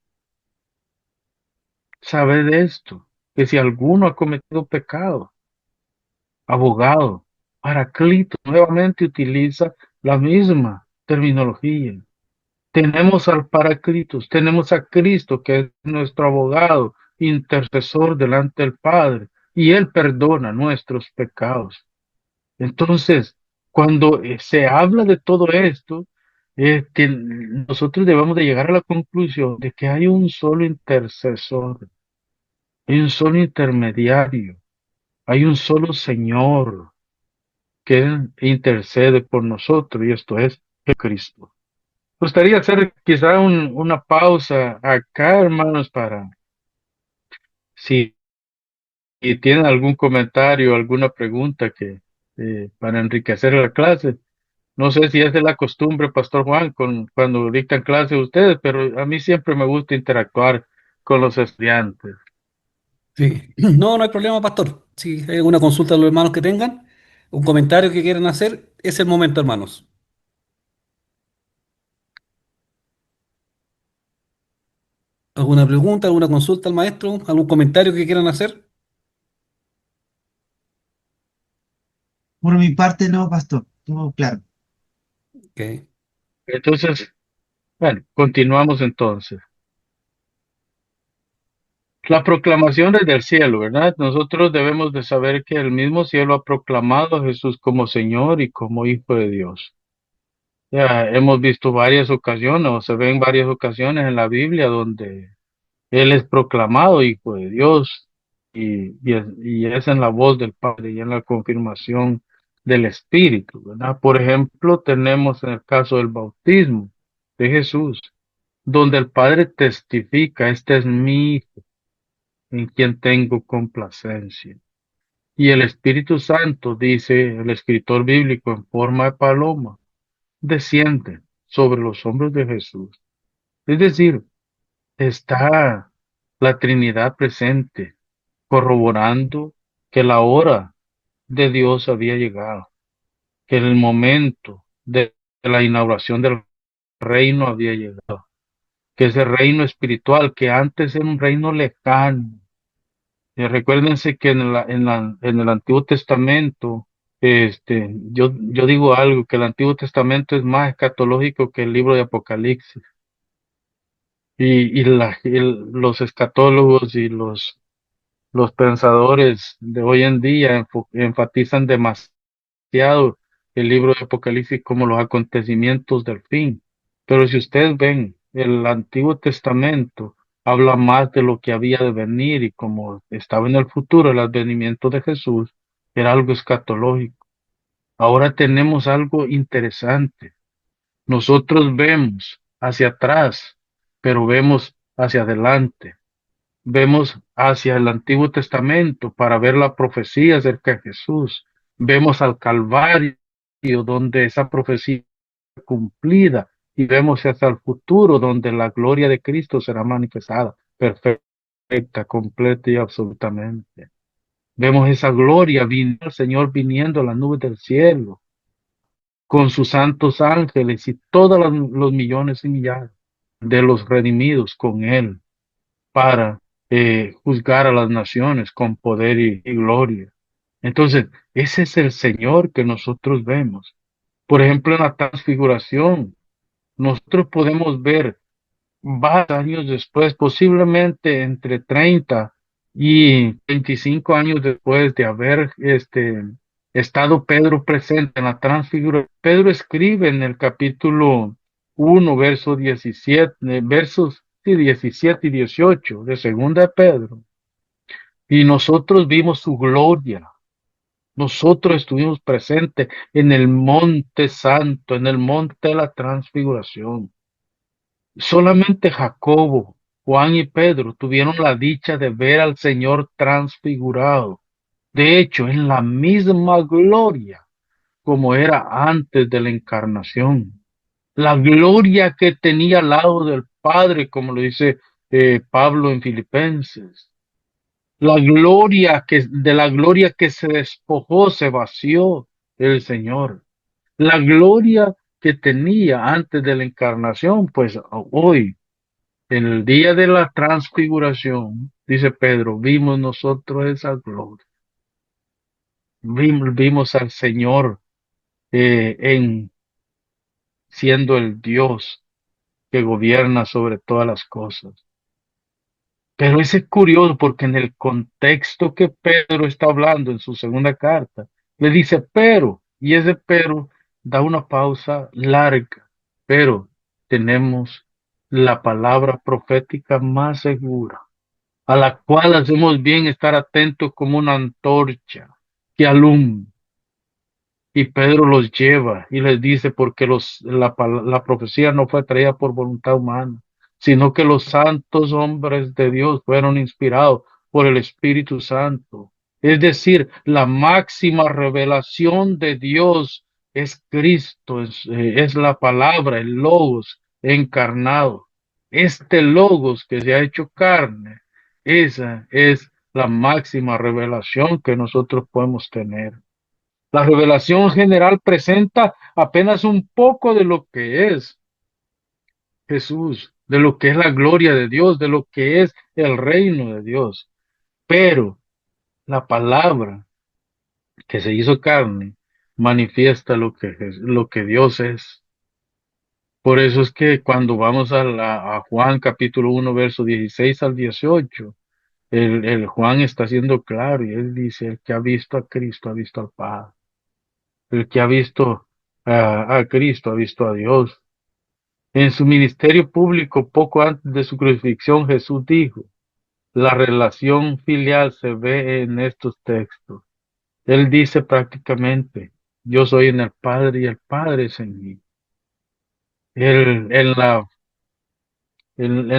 A: sabed esto, que si alguno ha cometido pecado, abogado, paraclito, nuevamente utiliza la misma terminología. Tenemos al Paraclitos, tenemos a Cristo, que es nuestro abogado, intercesor delante del Padre, y Él perdona nuestros pecados. Entonces, cuando se habla de todo esto, nosotros debemos de llegar a la conclusión de que hay un solo intercesor, hay un solo intermediario, hay un solo Señor que intercede por nosotros, y esto es Cristo. Me gustaría hacer quizá una pausa acá, hermanos, para si tienen algún comentario, alguna pregunta para enriquecer la clase. No sé si es de la costumbre, Pastor Juan, cuando dictan clase ustedes, pero a mí siempre me gusta interactuar con los estudiantes.
B: Sí. No, no hay problema, pastor. Si hay alguna consulta de los hermanos que tengan, un comentario que quieran hacer, es el momento, hermanos. ¿Alguna pregunta, alguna consulta al maestro? ¿Algún comentario que quieran hacer?
C: Por mi parte, no, pastor, todo claro.
B: Ok.
A: Entonces, bueno, continuamos entonces. La proclamación desde el cielo, ¿verdad? Nosotros debemos de saber que el mismo cielo ha proclamado a Jesús como Señor y como Hijo de Dios. Ya hemos visto varias ocasiones, o se ven varias ocasiones en la Biblia donde Él es proclamado Hijo de Dios y es en la voz del Padre y en la confirmación del Espíritu, ¿verdad? Por ejemplo, tenemos en el caso del bautismo de Jesús, donde el Padre testifica, este es mi Hijo en quien tengo complacencia. Y el Espíritu Santo, dice el escritor bíblico en forma de paloma, desciende sobre los hombros de Jesús. Es decir, está la Trinidad presente, corroborando que la hora de Dios había llegado, que el momento de la inauguración del reino había llegado, que ese reino espiritual que antes era un reino lejano. Recuérdense que en el Antiguo Testamento, yo digo algo, que el Antiguo Testamento es más escatológico que el libro de Apocalipsis. Los escatólogos y los pensadores de hoy en día enfatizan demasiado el libro de Apocalipsis como los acontecimientos del fin. Pero si ustedes ven, el Antiguo Testamento habla más de lo que había de venir y como estaba en el futuro el advenimiento de Jesús, era algo escatológico. Ahora tenemos algo interesante. Nosotros vemos hacia atrás, pero vemos hacia adelante. Vemos hacia el Antiguo Testamento para ver la profecía acerca de Jesús. Vemos al Calvario, donde esa profecía fue cumplida, y vemos hacia el futuro, donde la gloria de Cristo será manifestada, perfecta, completa y absolutamente. Vemos esa gloria, el Señor viniendo a las nubes del cielo, con sus santos ángeles y todos los millones y millares de los redimidos con Él para juzgar a las naciones con poder y gloria. Entonces, ese es el Señor que nosotros vemos. Por ejemplo, en la transfiguración, nosotros podemos ver varios años después, posiblemente entre 30 y 25 años después de haber estado Pedro presente en la transfiguración. Pedro escribe en el capítulo 1, verso 17, versos sí, 17 y 18 de Segunda de Pedro. Y nosotros vimos su gloria. Nosotros estuvimos presentes en el monte santo, en el monte de la transfiguración. Solamente Jacobo, Juan y Pedro tuvieron la dicha de ver al Señor transfigurado. De hecho, en la misma gloria como era antes de la encarnación. La gloria que tenía al lado del Padre, como lo dice Pablo en Filipenses. De la gloria que se despojó, se vació el Señor. La gloria que tenía antes de la encarnación, pues hoy, en el día de la transfiguración, dice Pedro, vimos nosotros esa gloria. Vimos al Señor siendo el Dios que gobierna sobre todas las cosas. Pero ese es curioso porque en el contexto que Pedro está hablando en su segunda carta, le dice pero, y ese pero da una pausa larga, pero tenemos la palabra profética más segura, a la cual hacemos bien estar atentos como una antorcha que alumbra. Y Pedro los lleva y les dice, porque la profecía no fue traída por voluntad humana, sino que los santos hombres de Dios fueron inspirados por el Espíritu Santo. Es decir, la máxima revelación de Dios es Cristo, es la palabra, el Logos encarnado. Este Logos que se ha hecho carne, esa es la máxima revelación que nosotros podemos tener. La revelación general presenta apenas un poco de lo que es Jesús, de lo que es la gloria de Dios, de lo que es el reino de Dios. Pero la palabra que se hizo carne manifiesta lo que Dios es. Por eso es que cuando vamos a Juan capítulo 1, verso 16 al 18, el Juan está siendo claro y él dice, el que ha visto a Cristo ha visto al Padre. El que ha visto a Cristo ha visto a Dios. En su ministerio público, poco antes de su crucifixión, Jesús dijo, la relación filial se ve en estos textos. Él dice prácticamente, yo soy en el Padre y el Padre es en mí. Él, en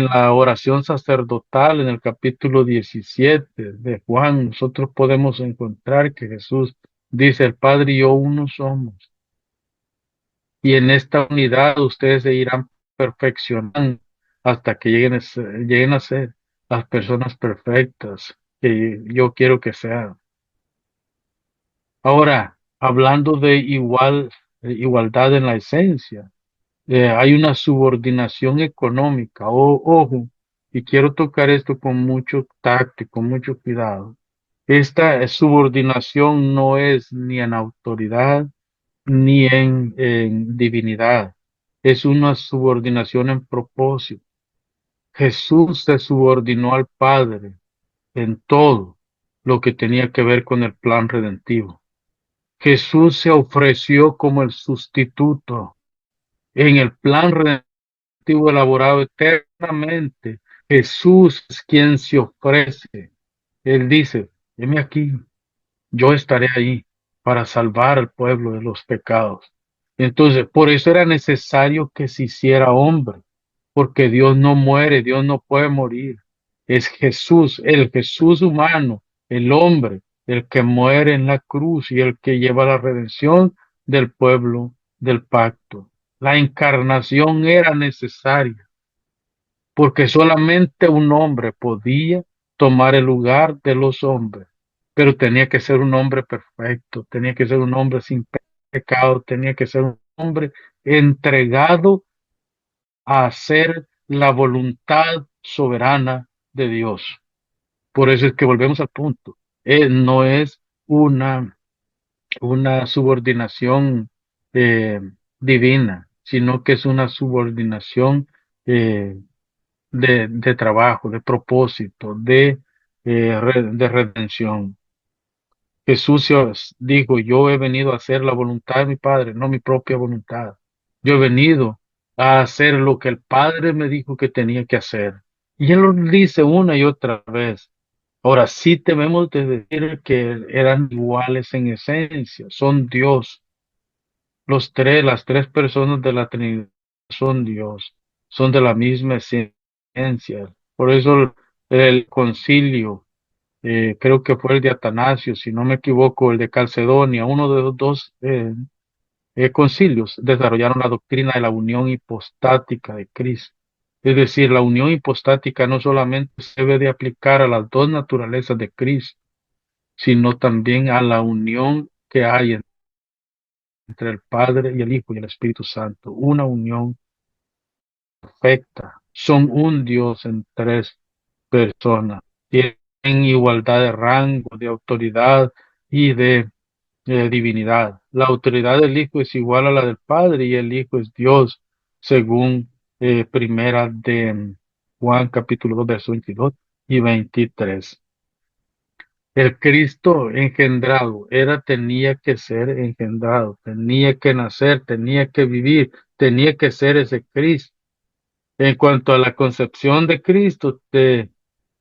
A: la oración sacerdotal, en el capítulo 17 de Juan, nosotros podemos encontrar que Jesús dice, el Padre y yo uno somos. Y en esta unidad ustedes se irán perfeccionando hasta que lleguen a ser las personas perfectas que yo quiero que sean. Ahora, hablando de igualdad en la esencia. Hay una subordinación económica. Ojo, y quiero tocar esto con mucho tacto y con mucho cuidado. Esta subordinación no es ni en autoridad ni en divinidad. Es una subordinación en propósito. Jesús se subordinó al Padre en todo lo que tenía que ver con el plan redentivo. Jesús se ofreció como el sustituto en el plan redentivo elaborado eternamente. Jesús es quien se ofrece. Él dice, heme aquí, yo estaré ahí para salvar al pueblo de los pecados. Entonces, por eso era necesario que se hiciera hombre, porque Dios no muere, Dios no puede morir. Es Jesús, el Jesús humano, el hombre, el que muere en la cruz y el que lleva la redención del pueblo del pacto. La encarnación era necesaria porque solamente un hombre podía tomar el lugar de los hombres, pero tenía que ser un hombre perfecto, tenía que ser un hombre sin pecado, tenía que ser un hombre entregado a hacer la voluntad soberana de Dios. Por eso es que volvemos al punto. No es una, una subordinación eh, divina, sino que es una subordinación eh, de trabajo, de propósito, de redención. Jesús dijo, yo he venido a hacer la voluntad de mi Padre, no mi propia voluntad. Yo he venido a hacer lo que el Padre me dijo que tenía que hacer. Y Él lo dice una y otra vez. Ahora sí debemos de decir que eran iguales en esencia, son Dios. Las tres personas de la Trinidad son Dios, son de la misma esencia. Por eso el concilio, creo que fue el de Atanasio, si no me equivoco, el de Calcedonia, uno de los dos concilios desarrollaron la doctrina de la unión hipostática de Cristo. Es decir, la unión hipostática no solamente se debe de aplicar a las dos naturalezas de Cristo, sino también a la unión que hay entre el Padre y el Hijo y el Espíritu Santo, una unión perfecta. Son un Dios en tres personas. Tienen igualdad de rango, de autoridad y de divinidad. La autoridad del Hijo es igual a la del Padre y el Hijo es Dios, según primera de Juan capítulo 2, versos 22 y 23. El Cristo engendrado tenía que ser engendrado, tenía que nacer, tenía que vivir, tenía que ser ese Cristo. En cuanto a la concepción de Cristo,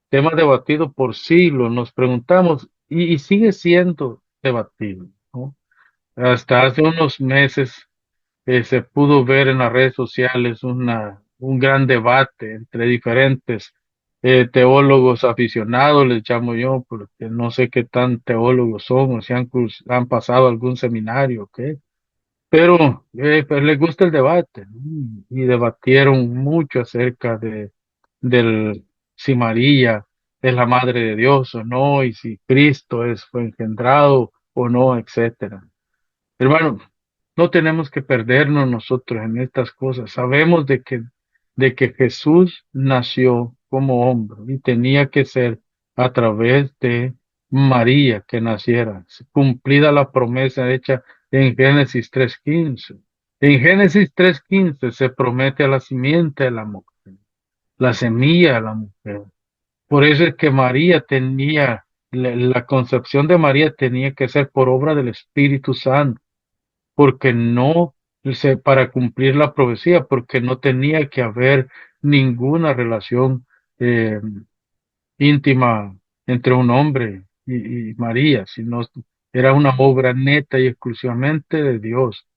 A: tema debatido por siglos, nos preguntamos, y sigue siendo debatido, ¿no? Hasta hace unos meses se pudo ver en las redes sociales un gran debate entre diferentes teólogos aficionados, les llamo yo, porque no sé qué tan teólogos son, o si han pasado algún seminario, ¿ok? Pero pues, les gusta el debate, ¿no? Y debatieron mucho acerca del si María es la madre de Dios o no, y si Cristo fue engendrado o no, etcétera. Hermano, no tenemos que perdernos nosotros en estas cosas. Sabemos de que Jesús nació como hombre y tenía que ser a través de María que naciera, cumplida la promesa hecha en Génesis 3:15. En Génesis 3:15 se promete a la simiente de la mujer, la semilla de la mujer. Por eso es que la concepción de María tenía que ser por obra del Espíritu Santo porque no, para cumplir la profecía, porque no tenía que haber ninguna relación eh, íntima entre un hombre y María, sino era una obra neta y exclusivamente de Dios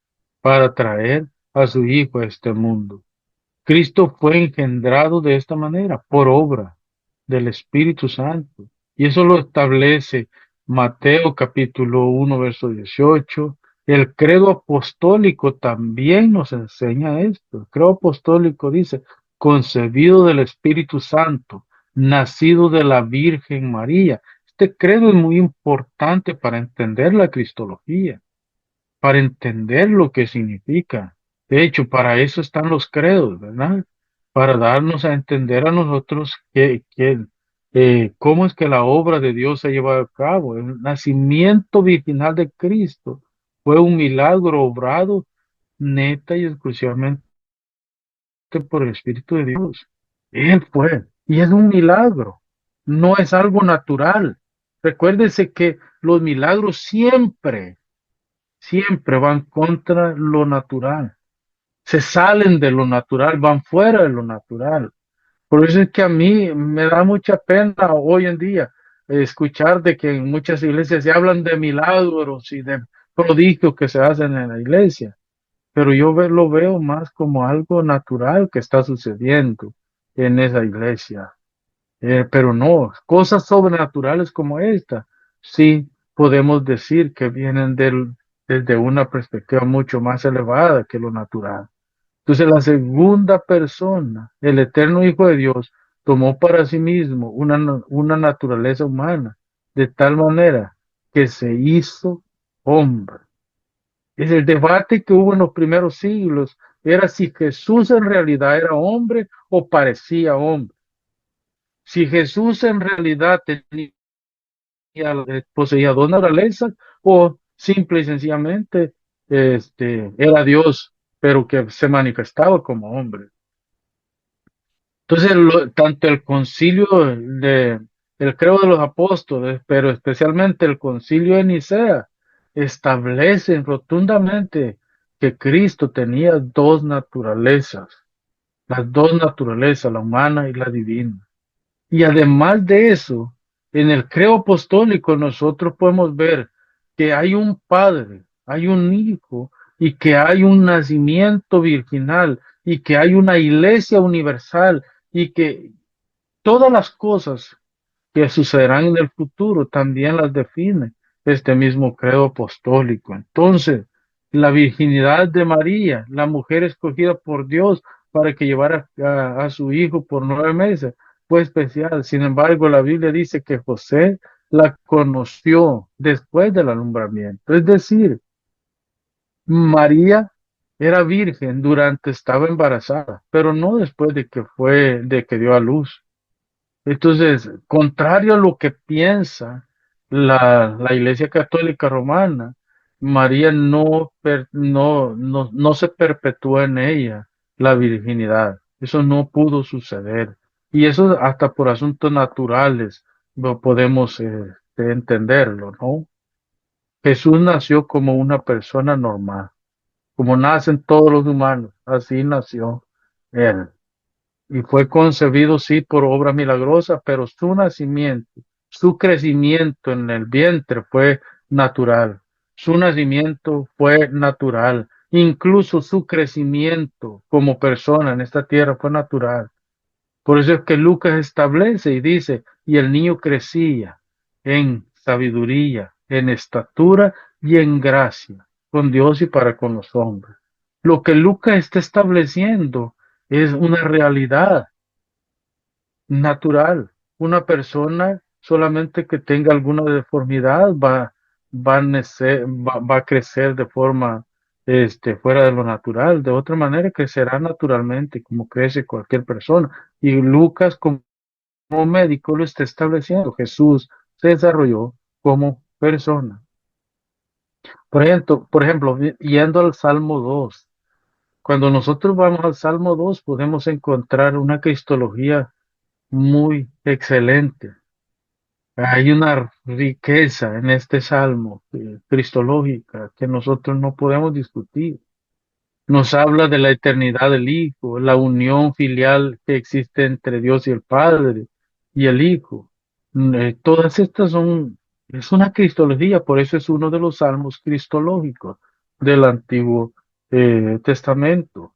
A: para traer a su Hijo a este mundo. Cristo fue engendrado de esta manera, por obra del Espíritu Santo. Y eso lo establece Mateo capítulo 1, verso 18. El credo apostólico también nos enseña esto. El credo apostólico dice, concebido del Espíritu Santo, nacido de la Virgen María. Este credo es muy importante para entender la cristología. para entender lo que significa. De hecho, para eso están los credos, ¿verdad? Para darnos a entender a nosotros cómo es que la obra de Dios se ha llevado a cabo. El nacimiento virginal de Cristo fue un milagro obrado neta y exclusivamente por el Espíritu de Dios. Él fue. Y es un milagro. No es algo natural. Recuérdese que los milagros siempre van contra lo natural. Se salen de lo natural, van fuera de lo natural. Por eso es que a mí me da mucha pena hoy en día escuchar de que en muchas iglesias se hablan de milagros y de prodigios que se hacen en la iglesia, pero lo veo más como algo natural que está sucediendo en esa iglesia. Pero no, cosas sobrenaturales como esta, sí podemos decir que vienen desde una perspectiva mucho más elevada que lo natural. Entonces la segunda persona, el eterno Hijo de Dios, tomó para sí mismo una naturaleza humana, de tal manera que se hizo hombre. Es el debate que hubo en los primeros siglos, era si Jesús en realidad era hombre o parecía hombre. Si Jesús en realidad poseía dos naturalezas o simple y sencillamente era Dios, pero que se manifestaba como hombre. Entonces, tanto el concilio el credo de los apóstoles, pero especialmente el concilio de Nicea, establecen rotundamente que Cristo tenía dos naturalezas, las dos naturalezas, la humana y la divina. Y además de eso, en el credo apostólico nosotros podemos ver que hay un Padre, hay un Hijo y que hay un nacimiento virginal y que hay una iglesia universal y que todas las cosas que sucederán en el futuro también las define este mismo credo apostólico. Entonces, la virginidad de María, la mujer escogida por Dios para que llevara a su hijo por 9 meses, fue especial. Sin embargo, la Biblia dice que José la conoció después del alumbramiento. Es decir, María era virgen durante estaba embarazada, pero no después de que dio a luz. Entonces, contrario a lo que piensa la Iglesia Católica Romana, María no se perpetúa en ella la virginidad. Eso no pudo suceder. Y eso hasta por asuntos naturales lo podemos entenderlo, ¿no? Jesús nació como una persona normal, como nacen todos los humanos, así nació él y fue concebido, sí, por obra milagrosa, pero su nacimiento, su crecimiento en el vientre fue natural. Su nacimiento fue natural. Incluso su crecimiento como persona en esta tierra fue natural. Por eso es que Lucas establece y dice, y el niño crecía en sabiduría, en estatura y en gracia, con Dios y para con los hombres. Lo que Lucas está estableciendo es una realidad natural. Una persona solamente que tenga alguna deformidad va a crecer de forma fuera de lo natural. De otra manera, crecerá naturalmente como crece cualquier persona. Y Lucas, como médico, lo está estableciendo. Jesús se desarrolló como persona. Por ejemplo, yendo al Salmo 2. Cuando nosotros vamos al Salmo 2, podemos encontrar una cristología muy excelente. Hay una riqueza en este salmo cristológica que nosotros no podemos discutir. Nos habla de la eternidad del Hijo, la unión filial que existe entre Dios y el Padre y el Hijo. Todas estas es una cristología, por eso es uno de los salmos cristológicos del Antiguo Testamento.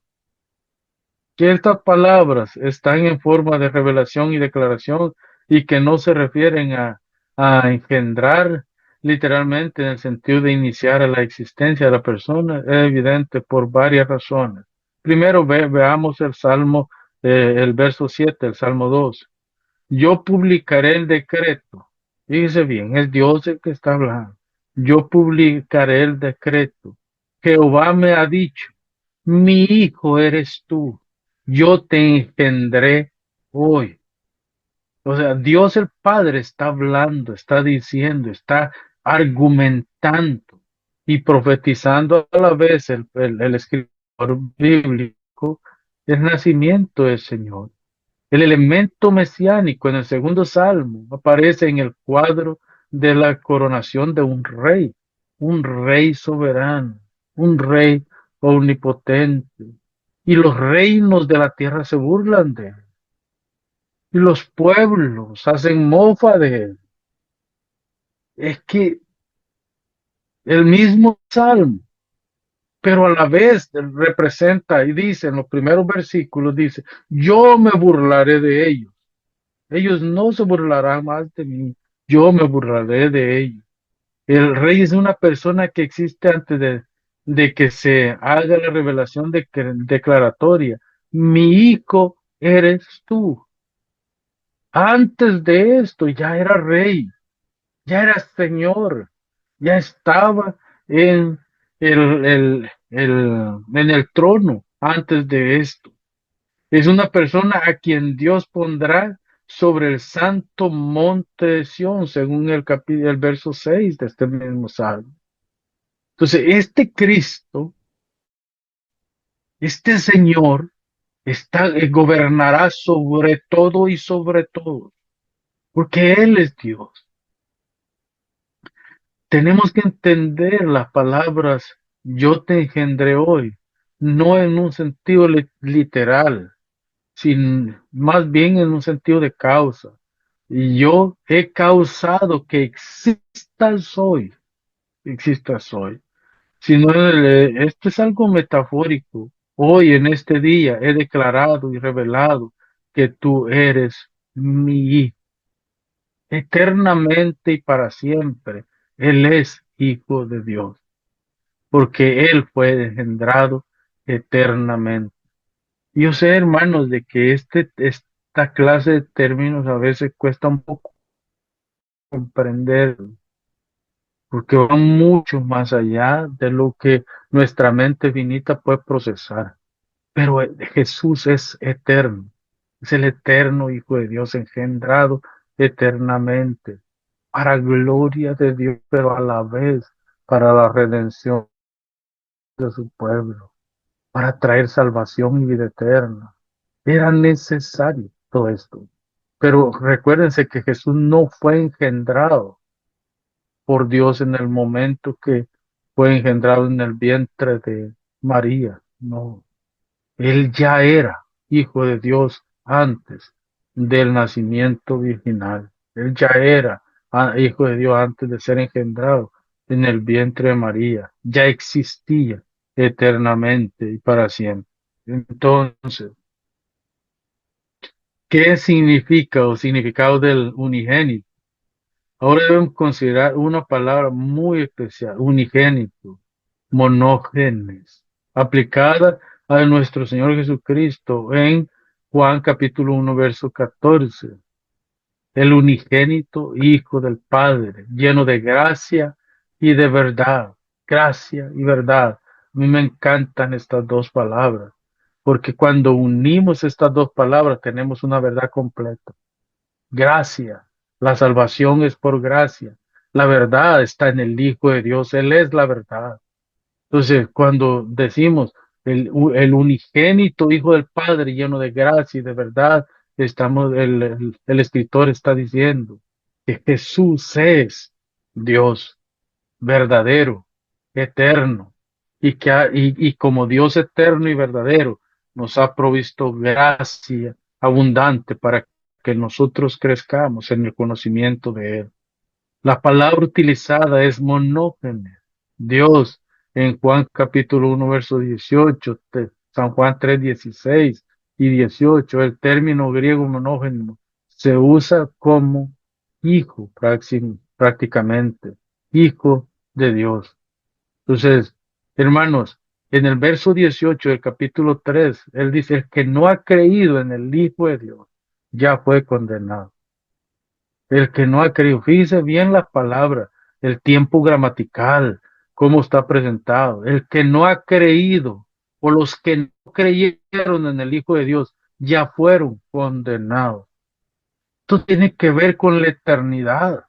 A: Que estas palabras están en forma de revelación y declaración y que no se refieren a engendrar literalmente en el sentido de iniciar a la existencia de la persona, es evidente por varias razones. Primero veamos el Salmo, el verso 7, el Salmo 2. Yo publicaré el decreto. Fíjese bien, es Dios el que está hablando. Yo publicaré el decreto Jehová me ha dicho, mi hijo eres tú, yo te engendré hoy. O sea, Dios el Padre está hablando, está diciendo, está argumentando y profetizando a la vez el escritor bíblico el nacimiento del Señor. El elemento mesiánico en el segundo salmo aparece en el cuadro de la coronación de un rey soberano, un rey omnipotente. Y los reinos de la tierra se burlan de él. Y los pueblos hacen mofa de él. Es que el mismo salmo, pero a la vez representa y dice en los primeros versículos, dice, yo me burlaré de ellos. Ellos no se burlarán más de mí. Yo me burlaré de ellos. El rey es una persona que existe antes de que se haga la revelación declaratoria. Mi hijo eres tú. Antes de esto ya era rey, ya era señor, ya estaba en en el trono antes de esto. Es una persona a quien Dios pondrá sobre el santo monte de Sión, según el verso 6 de este mismo salmo. Entonces, este Cristo, este Señor, gobernará sobre todo y sobre todo, porque Él es Dios. Tenemos que entender las palabras yo te engendré hoy, no en un sentido literal, más bien en un sentido de causa. Y yo he causado que existas hoy. Sino esto es algo metafórico. Hoy, en este día, he declarado y revelado que tú eres mi hijo. Eternamente y para siempre. Él es hijo de Dios, porque Él fue engendrado eternamente. Yo sé, hermanos, de que esta clase de términos a veces cuesta un poco comprender, porque van mucho más allá de lo que nuestra mente finita puede procesar. Pero Jesús es eterno, es el eterno Hijo de Dios engendrado eternamente, para gloria de Dios, pero a la vez para la redención de su pueblo, para traer salvación y vida eterna. Era necesario todo esto. Pero recuérdense que Jesús no fue engendrado por Dios en el momento que fue engendrado en el vientre de María. No, Él ya era hijo de Dios antes del nacimiento virginal. Él ya era hijo de Dios antes de ser engendrado en el vientre de María. Ya existía eternamente y para siempre. Entonces, ¿qué significa o significado del unigénito? Ahora debemos considerar una palabra muy especial, unigénito, monógenes, aplicada a nuestro Señor Jesucristo en Juan capítulo 1, verso 14. El unigénito Hijo del Padre, lleno de gracia y de verdad. Gracia y verdad. A mí me encantan estas dos palabras, porque cuando unimos estas dos palabras tenemos una verdad completa. Gracia. La salvación es por gracia. La verdad está en el Hijo de Dios. Él es la verdad. Entonces, cuando decimos el unigénito Hijo del Padre lleno de gracia y de verdad, el escritor está diciendo que Jesús es Dios verdadero, eterno, y como Dios eterno y verdadero nos ha provisto gracia abundante para que nosotros crezcamos en el conocimiento de Él. La palabra utilizada es monógenes. Dios en Juan capítulo 1 verso 18, San Juan 3 16 y 18, el término griego monógeno se usa como hijo prácticamente, hijo de Dios. Entonces, hermanos, en el verso 18 del capítulo 3, él dice, el que no ha creído en el Hijo de Dios ya fue condenado. El que no ha creído, fíjese bien las palabras, el tiempo gramatical, cómo está presentado. El que no ha creído o los que no creyeron en el Hijo de Dios ya fueron condenados. Esto tiene que ver con la eternidad,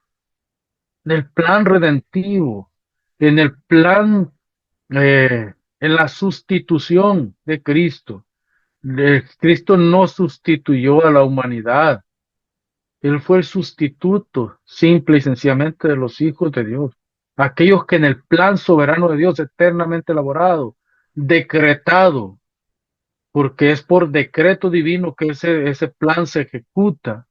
A: en el plan redentivo, en el plan, en la sustitución de Cristo. Cristo no sustituyó a la humanidad. Él fue el sustituto simple y sencillamente de los hijos de Dios. Aquellos que en el plan soberano de Dios, eternamente elaborado, decretado, porque es por decreto divino que ese plan se ejecuta.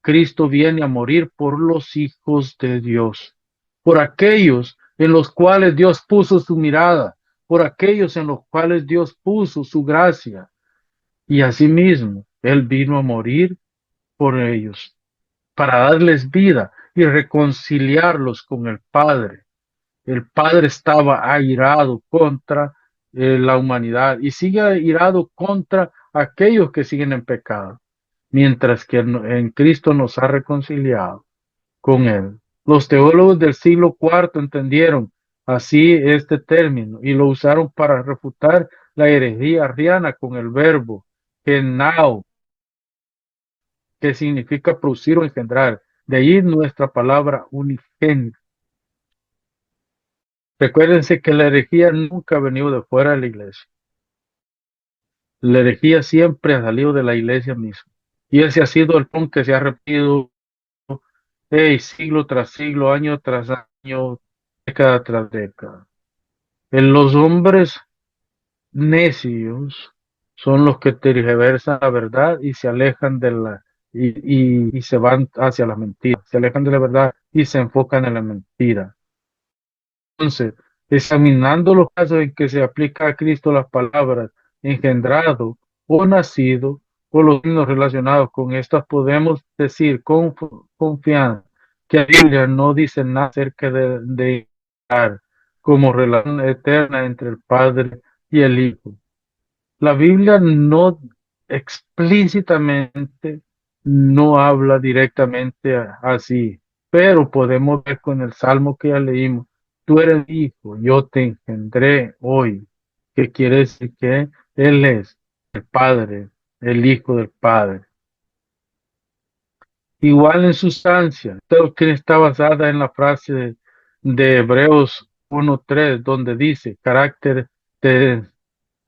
A: Cristo viene a morir por los hijos de Dios, por aquellos en los cuales Dios puso su mirada, por aquellos en los cuales Dios puso su gracia. Y asimismo, Él vino a morir por ellos, para darles vida y reconciliarlos con el Padre. El Padre estaba airado contra la humanidad y sigue airado contra aquellos que siguen en pecado, mientras que en Cristo nos ha reconciliado con Él. Los teólogos del siglo IV entendieron así este término y lo usaron para refutar la herejía arriana con el verbo genao, que significa producir o engendrar. De ahí nuestra palabra unigénito. Recuérdense que la herejía nunca ha venido de fuera de la iglesia. La herejía siempre ha salido de la iglesia misma. Y ese ha sido el punto que se ha repetido siglo tras siglo, año tras año, década tras década. En los hombres necios son los que tergiversan la verdad y se alejan de la y se van hacia la mentira, se alejan de la verdad y se enfocan en la mentira. Entonces, examinando los casos en que se aplica a Cristo las palabras engendrado o nacido o los signos relacionados con estas, podemos decir con confianza que la Biblia no dice nada acerca de como relación eterna entre el Padre y el Hijo. La Biblia no explícitamente no habla directamente así, pero podemos ver con el salmo que ya leímos, tú eres hijo, yo te engendré hoy, que quiere decir que Él es el Padre, el Hijo del Padre. Igual en sustancia, creo que está basada en la frase de Hebreos 1:3, donde dice, carácter de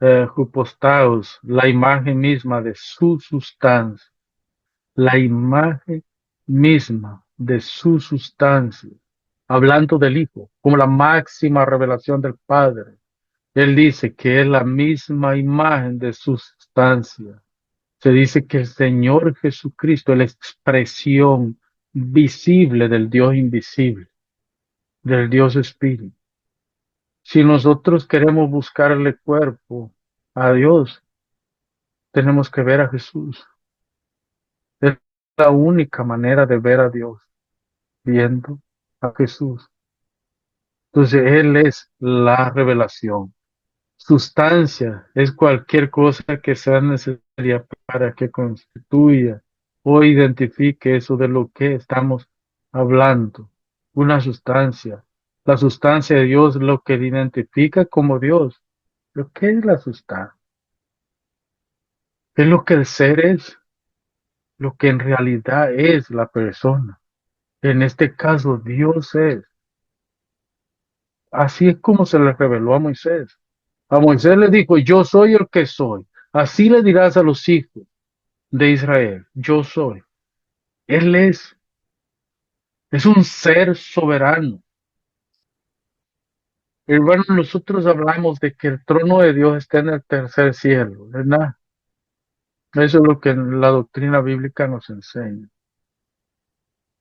A: hypostaos, la imagen misma de su sustancia, la imagen misma de su sustancia, hablando del Hijo, como la máxima revelación del Padre. Él dice que es la misma imagen de su sustancia. Se dice que el Señor Jesucristo es la expresión visible del Dios invisible, del Dios Espíritu. Si nosotros queremos buscarle cuerpo a Dios, tenemos que ver a Jesús. Es la única manera de ver a Dios, viendo a Jesús. Entonces, Él es la revelación. Sustancia es cualquier cosa que sea necesaria para que constituya o identifique eso de lo que estamos hablando. Una sustancia. La sustancia de Dios es lo que identifica como Dios. ¿Pero qué es la sustancia? Es lo que el ser es, lo que en realidad es la persona. En este caso, Dios es. Así es como se le reveló a Moisés. A Moisés le dijo, yo soy el que soy. Así le dirás a los hijos de Israel, yo soy. Él es un ser soberano. Hermano, nosotros hablamos de que el trono de Dios está en el tercer cielo, ¿verdad? Eso es lo que la doctrina bíblica nos enseña.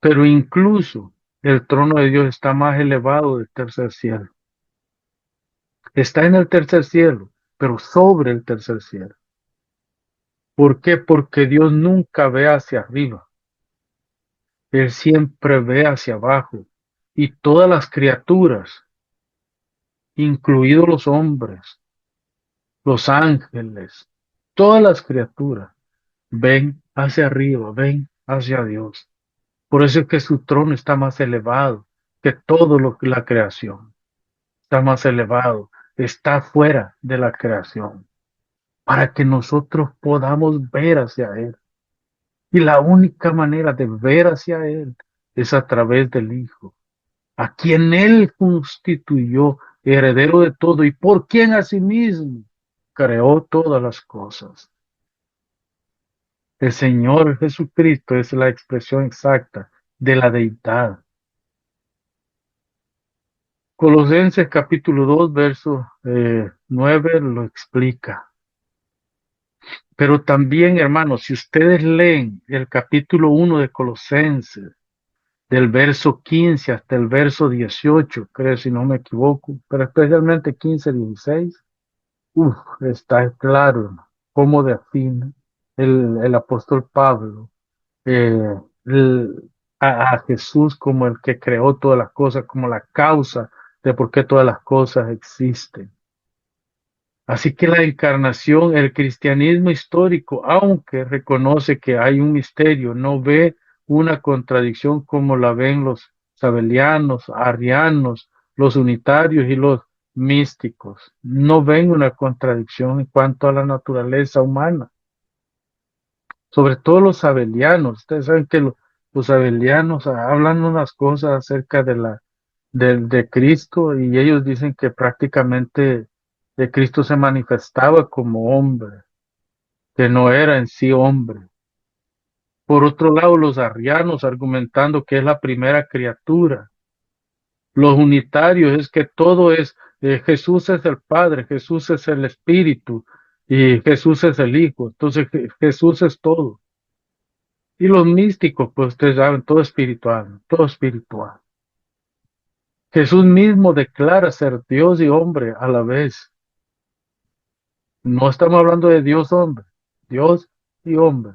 A: Pero incluso el trono de Dios está más elevado del tercer cielo. Está en el tercer cielo, pero sobre el tercer cielo. ¿Por qué? Porque Dios nunca ve hacia arriba. Él siempre ve hacia abajo. Y todas las criaturas, incluidos los hombres, los ángeles, todas las criaturas, ven hacia arriba, ven hacia Dios. Por eso es que su trono está más elevado que todo lo que la creación. está más elevado, está fuera de la creación, para que nosotros podamos ver hacia Él. Y la única manera de ver hacia Él es a través del Hijo, a quien Él constituyó heredero de todo y por quien asimismo creó todas las cosas. El Señor Jesucristo es la expresión exacta de la deidad. Colosenses capítulo 2, verso 9 lo explica. Pero también, hermanos, si ustedes leen el capítulo 1 de Colosenses, del verso 15 hasta el verso 18, creo si no me equivoco, pero especialmente 15, 16, está claro cómo define el apóstol Pablo eh, el- a Jesús como el que creó todas las cosas, como la causa de por qué todas las cosas existen. Así que la encarnación, el cristianismo histórico, aunque reconoce que hay un misterio, no ve una contradicción como la ven los sabelianos, arrianos, los unitarios y los místicos. No ven una contradicción en cuanto a la naturaleza humana. Sobre todo los sabelianos. Ustedes saben que los sabelianos hablan unas cosas acerca de Cristo y ellos dicen que prácticamente Cristo se manifestaba como hombre, que no era en sí hombre. Por otro lado, los arrianos argumentando que es la primera criatura. Los unitarios es que todo es, Jesús es el Padre, Jesús es el Espíritu y Jesús es el Hijo. Entonces Jesús es todo. Y los místicos, pues ustedes saben, todo espiritual, todo espiritual. Jesús mismo declara ser Dios y hombre a la vez. No estamos hablando de Dios hombre, Dios y hombre,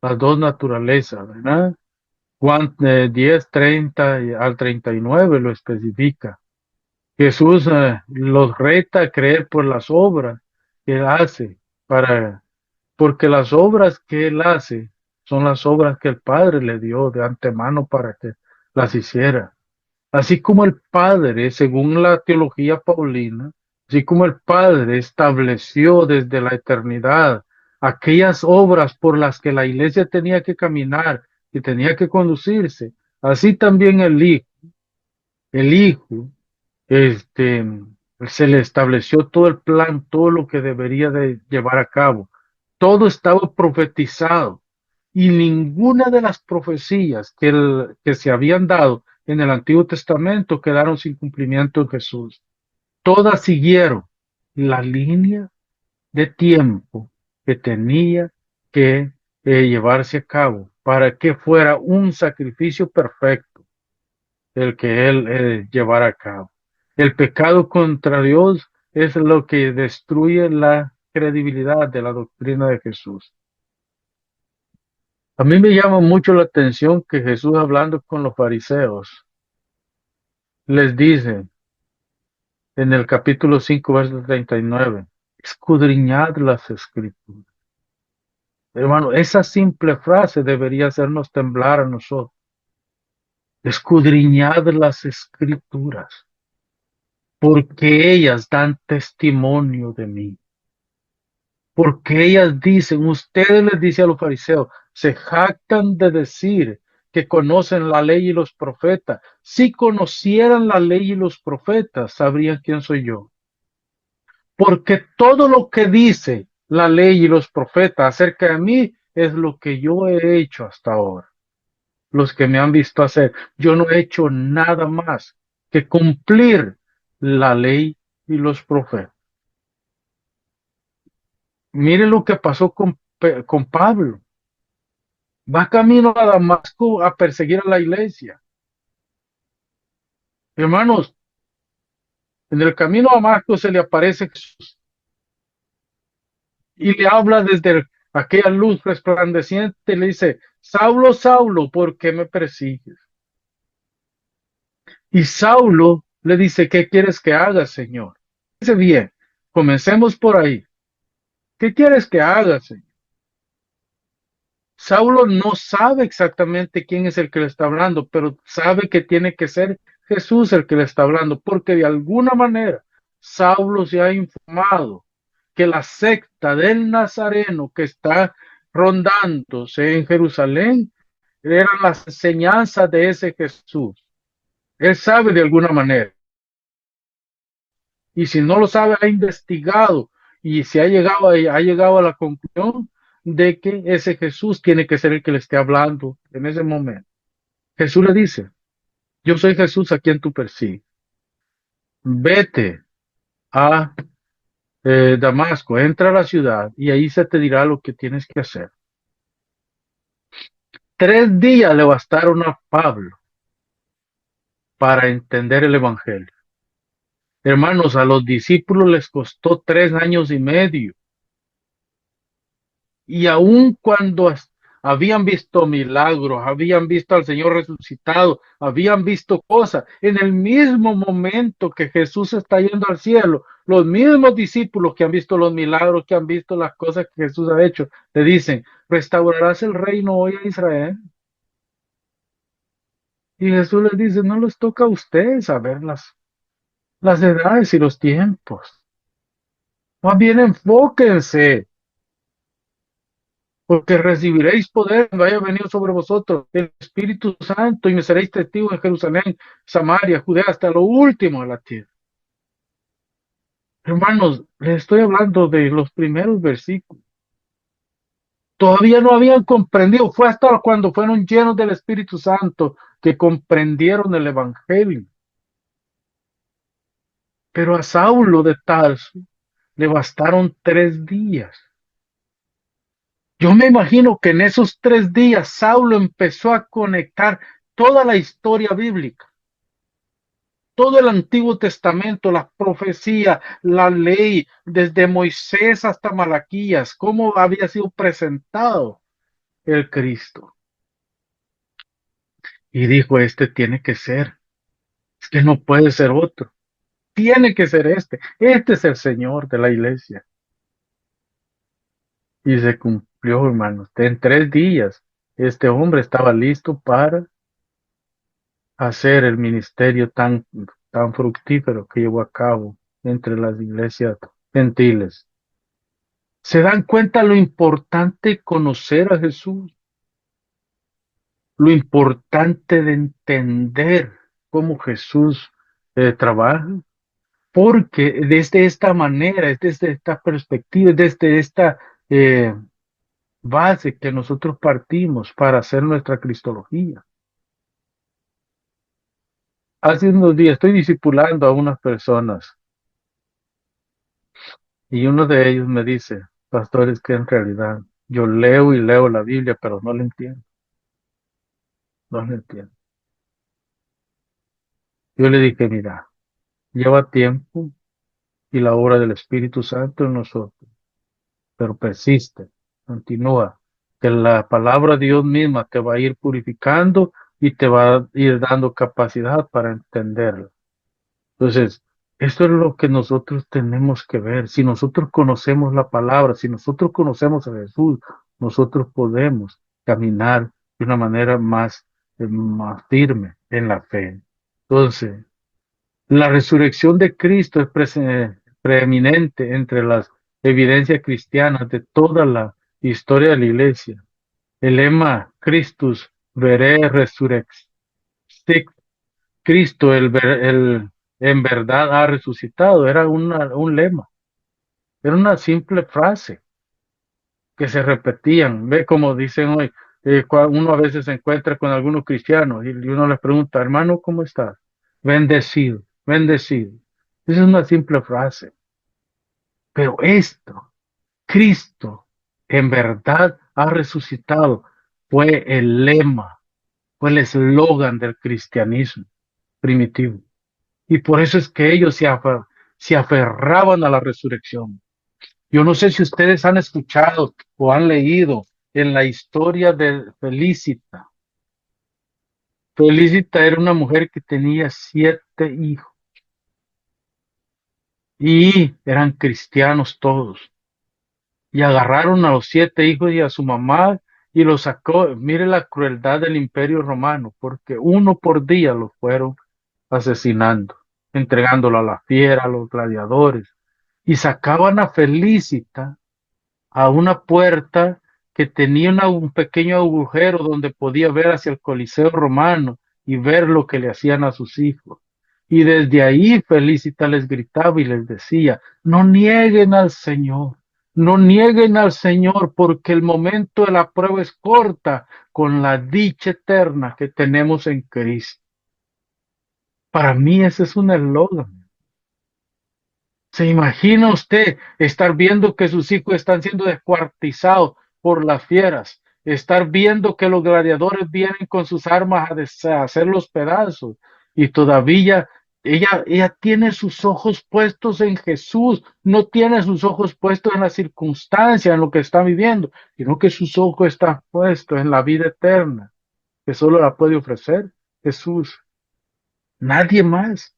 A: las dos naturalezas, ¿verdad? Juan 10, 30 al 39 lo especifica. Jesús los reta a creer por las obras que él hace, porque las obras que él hace son las obras que el Padre le dio de antemano para que las hiciera. Así como el Padre, según la teología paulina, así como el Padre estableció desde la eternidad aquellas obras por las que la iglesia tenía que caminar y tenía que conducirse, así también el Hijo, este, se le estableció todo el plan, todo lo que debería de llevar a cabo. Todo estaba profetizado y ninguna de las profecías que se habían dado en el Antiguo Testamento quedaron sin cumplimiento en Jesús. Todas siguieron la línea de tiempo que tenía que llevarse a cabo para que fuera un sacrificio perfecto el que él llevara a cabo. El pecado contra Dios es lo que destruye la credibilidad de la doctrina de Jesús. A mí me llama mucho la atención que Jesús, hablando con los fariseos, les dice en el capítulo 5 verso 39, escudriñad las escrituras. Hermano, esa simple frase debería hacernos temblar a nosotros. Escudriñad las escrituras, porque ellas dan testimonio de mí. Porque ellas dicen, ustedes les dice a los fariseos, se jactan de decir que conocen la ley y los profetas. Si conocieran la ley y los profetas, sabrían quién soy yo. Porque todo lo que dice la ley y los profetas acerca de mí es lo que yo he hecho hasta ahora. Los que me han visto hacer, yo no he hecho nada más que cumplir la ley y los profetas. Miren lo que pasó con Pablo. Va camino a Damasco a perseguir a la iglesia. Hermanos, en el camino a Damasco se le aparece Jesús y le habla desde aquella luz resplandeciente. Le dice, Saulo, Saulo, ¿por qué me persigues? Y Saulo le dice, ¿qué quieres que haga, Señor? Dice, bien, comencemos por ahí. ¿Qué quieres que haga, Señor? Saulo no sabe exactamente quién es el que le está hablando, pero sabe que tiene que ser Jesús el que le está hablando, porque de alguna manera Saulo se ha informado que la secta del Nazareno que está rondándose en Jerusalén eran las enseñanzas de ese Jesús. Él sabe de alguna manera. Y si no lo sabe, ha investigado y se ha llegado a la conclusión de que ese Jesús tiene que ser el que le esté hablando en ese momento. Jesús le dice, yo soy Jesús a quien tú persigues. Vete a Damasco, entra a la ciudad y ahí se te dirá lo que tienes que hacer. 3 días le bastaron a Pablo para entender el Evangelio. Hermanos, a los discípulos les costó 3 años y medio. Y aun cuando habían visto milagros, habían visto al Señor resucitado, habían visto cosas, en el mismo momento que Jesús está yendo al cielo, los mismos discípulos que han visto los milagros, que han visto las cosas que Jesús ha hecho, le dicen, ¿restaurarás el reino hoy a Israel? Y Jesús les dice, no les toca a ustedes saber las edades y los tiempos. Más bien enfóquense, porque recibiréis poder cuando haya venido sobre vosotros el Espíritu Santo y me seréis testigos en Jerusalén, Samaria, Judea, hasta lo último de la tierra. Hermanos, les estoy hablando de los primeros versículos. Todavía no habían comprendido, fue hasta cuando fueron llenos del Espíritu Santo que comprendieron el Evangelio. Pero a Saulo de Tarso le bastaron 3 días. Yo me imagino que en esos 3 días Saulo empezó a conectar toda la historia bíblica, todo el Antiguo Testamento, las profecías, la ley, desde Moisés hasta Malaquías, cómo había sido presentado el Cristo. Y dijo, este tiene que ser, es que no puede ser otro, tiene que ser este es el Señor de la iglesia. Y se cumplió, hermanos, en 3 días este hombre estaba listo para hacer el ministerio tan fructífero que llevó a cabo entre las iglesias gentiles. ¿Se dan cuenta lo importante conocer a Jesús? Lo importante de entender cómo Jesús trabaja. Porque desde esta manera, desde esta perspectiva, desde esta eh, base que nosotros partimos para hacer nuestra cristología. Hace unos días estoy discipulando a unas personas y uno de ellos me dice, pastor, es que en realidad yo leo y leo la Biblia, pero no la entiendo. No la entiendo. Yo le dije, mira, lleva tiempo y la obra del Espíritu Santo en nosotros, pero persiste, continúa, que la palabra de Dios misma te va a ir purificando y te va a ir dando capacidad para entenderla. Entonces, esto es lo que nosotros tenemos que ver. Si nosotros conocemos la palabra, si nosotros conocemos a Jesús, nosotros podemos caminar de una manera más firme en la fe. Entonces, la resurrección de Cristo es preeminente entre las evidencias cristianas de toda la historia de la iglesia. El lema Christus vere resurrex, Cristo en verdad ha resucitado, era un lema, era una simple frase que se repetían. Ve como dicen hoy, uno a veces se encuentra con algunos cristianos y uno les pregunta, hermano, ¿cómo estás? Bendecido, bendecido. Esa es una simple frase. Pero esto, Cristo en verdad ha resucitado, fue el lema, fue el eslogan del cristianismo primitivo. Y por eso es que ellos se aferraban a la resurrección. Yo no sé si ustedes han escuchado o han leído en la historia de Felicita. Felicita era una mujer que tenía 7 hijos y eran cristianos todos. Y agarraron a los 7 hijos y a su mamá y los sacó. Mire la crueldad del Imperio Romano, porque uno por día los fueron asesinando, entregándolo a la fiera, a los gladiadores, y sacaban a Felicita a una puerta que tenía un pequeño agujero donde podía ver hacia el Coliseo romano y ver lo que le hacían a sus hijos. Y desde ahí Felicita les gritaba y les decía, no nieguen al Señor, no nieguen al Señor, porque el momento de la prueba es corta con la dicha eterna que tenemos en Cristo. Para mí ese es un eslogan. ¿Se imagina usted estar viendo que sus hijos están siendo descuartizados por las fieras? Estar viendo que los gladiadores vienen con sus armas a deshacer los pedazos y todavía ella tiene sus ojos puestos en Jesús, no tiene sus ojos puestos en la circunstancia, en lo que está viviendo, sino que sus ojos están puestos en la vida eterna, que solo la puede ofrecer Jesús, nadie más.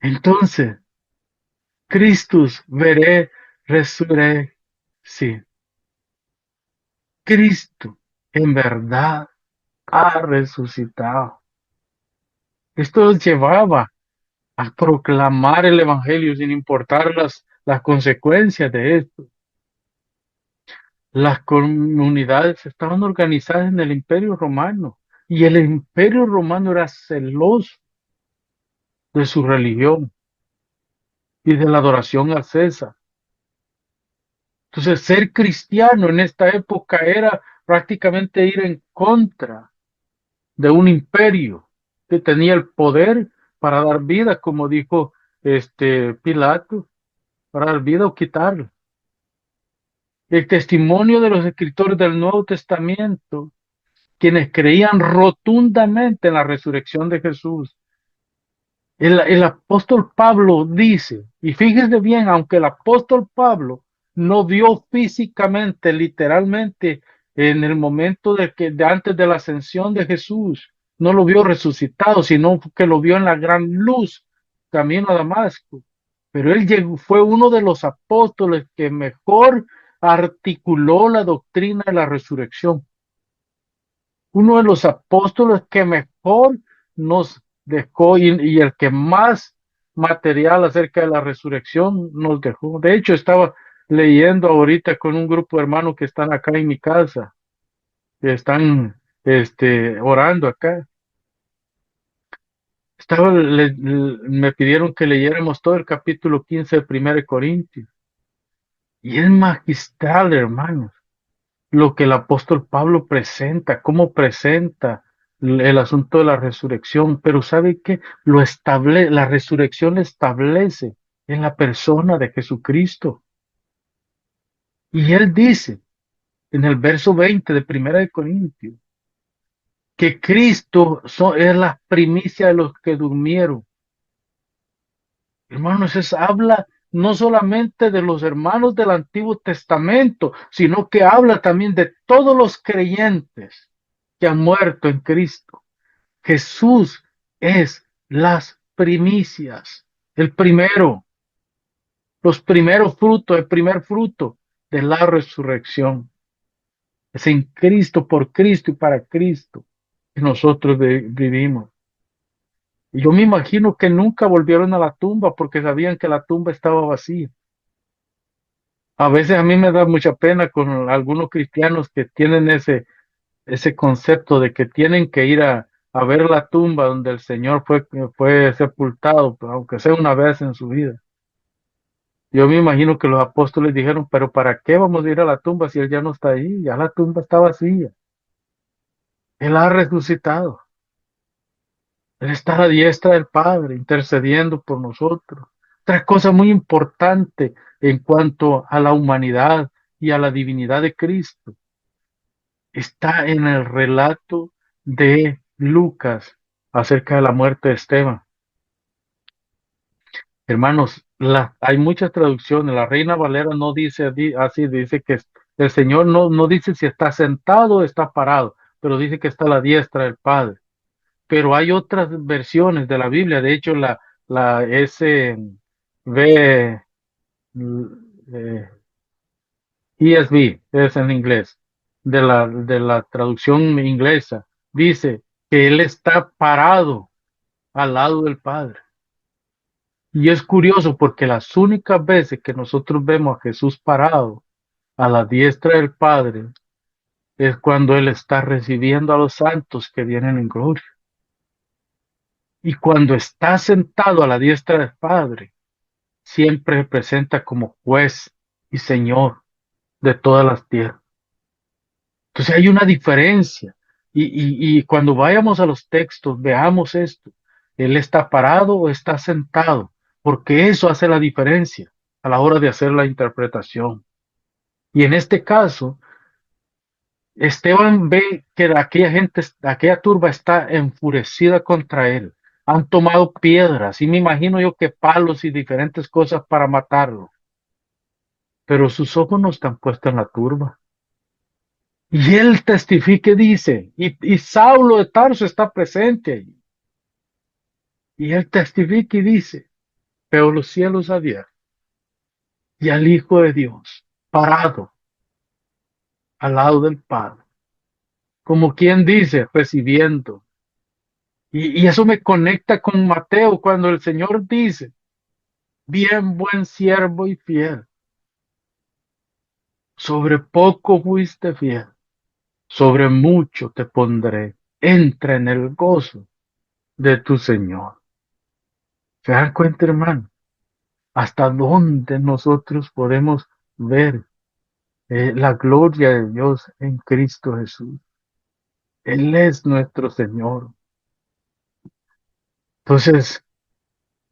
A: Entonces, Christus veré, resurré. Sí, Cristo en verdad ha resucitado. Esto los llevaba a proclamar el Evangelio sin importar las consecuencias de esto. Las comunidades estaban organizadas en el Imperio Romano y el Imperio Romano era celoso de su religión y de la adoración a César. Entonces, ser cristiano en esta época era prácticamente ir en contra de un imperio que tenía el poder para dar vida, como dijo Pilato, para dar vida o quitarla. El testimonio de los escritores del Nuevo Testamento, quienes creían rotundamente en la resurrección de Jesús. El apóstol Pablo dice, y fíjese bien, aunque el apóstol Pablo no vio físicamente, literalmente, en el momento de antes de la ascensión de Jesús, no lo vio resucitado, sino que lo vio en la gran luz, camino a Damasco. Pero él fue uno de los apóstoles que mejor articuló la doctrina de la resurrección, uno de los apóstoles que mejor nos dejó y el que más material acerca de la resurrección nos dejó. De hecho, estaba leyendo ahorita con un grupo de hermanos que están acá en mi casa, que están orando acá. Me pidieron que leyéramos todo el capítulo 15 de 1 Corintios. Y es magistral, hermanos, lo que el apóstol Pablo presenta, cómo presenta el asunto de la resurrección, pero ¿sabe qué? La resurrección establece en la persona de Jesucristo. Y él dice en el verso 20 de Primera de Corintios que Cristo es la primicia de los que durmieron. Hermanos, habla no solamente de los hermanos del Antiguo Testamento, sino que habla también de todos los creyentes que han muerto en Cristo. Jesús es las primicias, el primero, los primeros frutos, el primer fruto de la resurrección. Es en Cristo, por Cristo y para Cristo que nosotros vivimos. Y yo me imagino que nunca volvieron a la tumba porque sabían que la tumba estaba vacía. A veces a mí me da mucha pena con algunos cristianos que tienen ese concepto de que tienen que ir a ver la tumba donde el Señor fue sepultado, aunque sea una vez en su vida. Yo me imagino que los apóstoles dijeron, pero ¿para qué vamos a ir a la tumba si Él ya no está ahí? Ya la tumba está vacía. Él ha resucitado. Él está a la diestra del Padre, intercediendo por nosotros. Otra cosa muy importante en cuanto a la humanidad y a la divinidad de Cristo está en el relato de Lucas acerca de la muerte de Esteban. Hermanos, hay muchas traducciones. La Reina Valera no dice así, dice que el Señor no dice si está sentado o está parado, pero dice que está a la diestra del Padre. Pero hay otras versiones de la Biblia, de hecho la SB, ESV es en inglés, de la traducción inglesa, dice que Él está parado al lado del Padre. Y es curioso porque las únicas veces que nosotros vemos a Jesús parado a la diestra del Padre es cuando Él está recibiendo a los santos que vienen en gloria. Y cuando está sentado a la diestra del Padre, siempre se presenta como juez y Señor de todas las tierras. Entonces hay una diferencia. Y cuando vayamos a los textos, veamos esto. ¿Él está parado o está sentado? Porque eso hace la diferencia a la hora de hacer la interpretación. Y en este caso, Esteban ve que aquella gente, aquella turba está enfurecida contra él. Han tomado piedras y me imagino yo que palos y diferentes cosas para matarlo. Pero sus ojos no están puestos en la turba. Y él testifica y dice, y Saulo de Tarso está presente allí. Y él testifica y dice, veo los cielos abiertos y al Hijo de Dios parado al lado del Padre, como quien dice, recibiendo. Y eso me conecta con Mateo cuando el Señor dice, bien buen siervo y fiel, sobre poco fuiste fiel, sobre mucho te pondré, entra en el gozo de tu Señor. ¿Se dan cuenta, hermano? ¿Hasta dónde nosotros podemos ver la gloria de Dios en Cristo Jesús? Él es nuestro Señor. Entonces,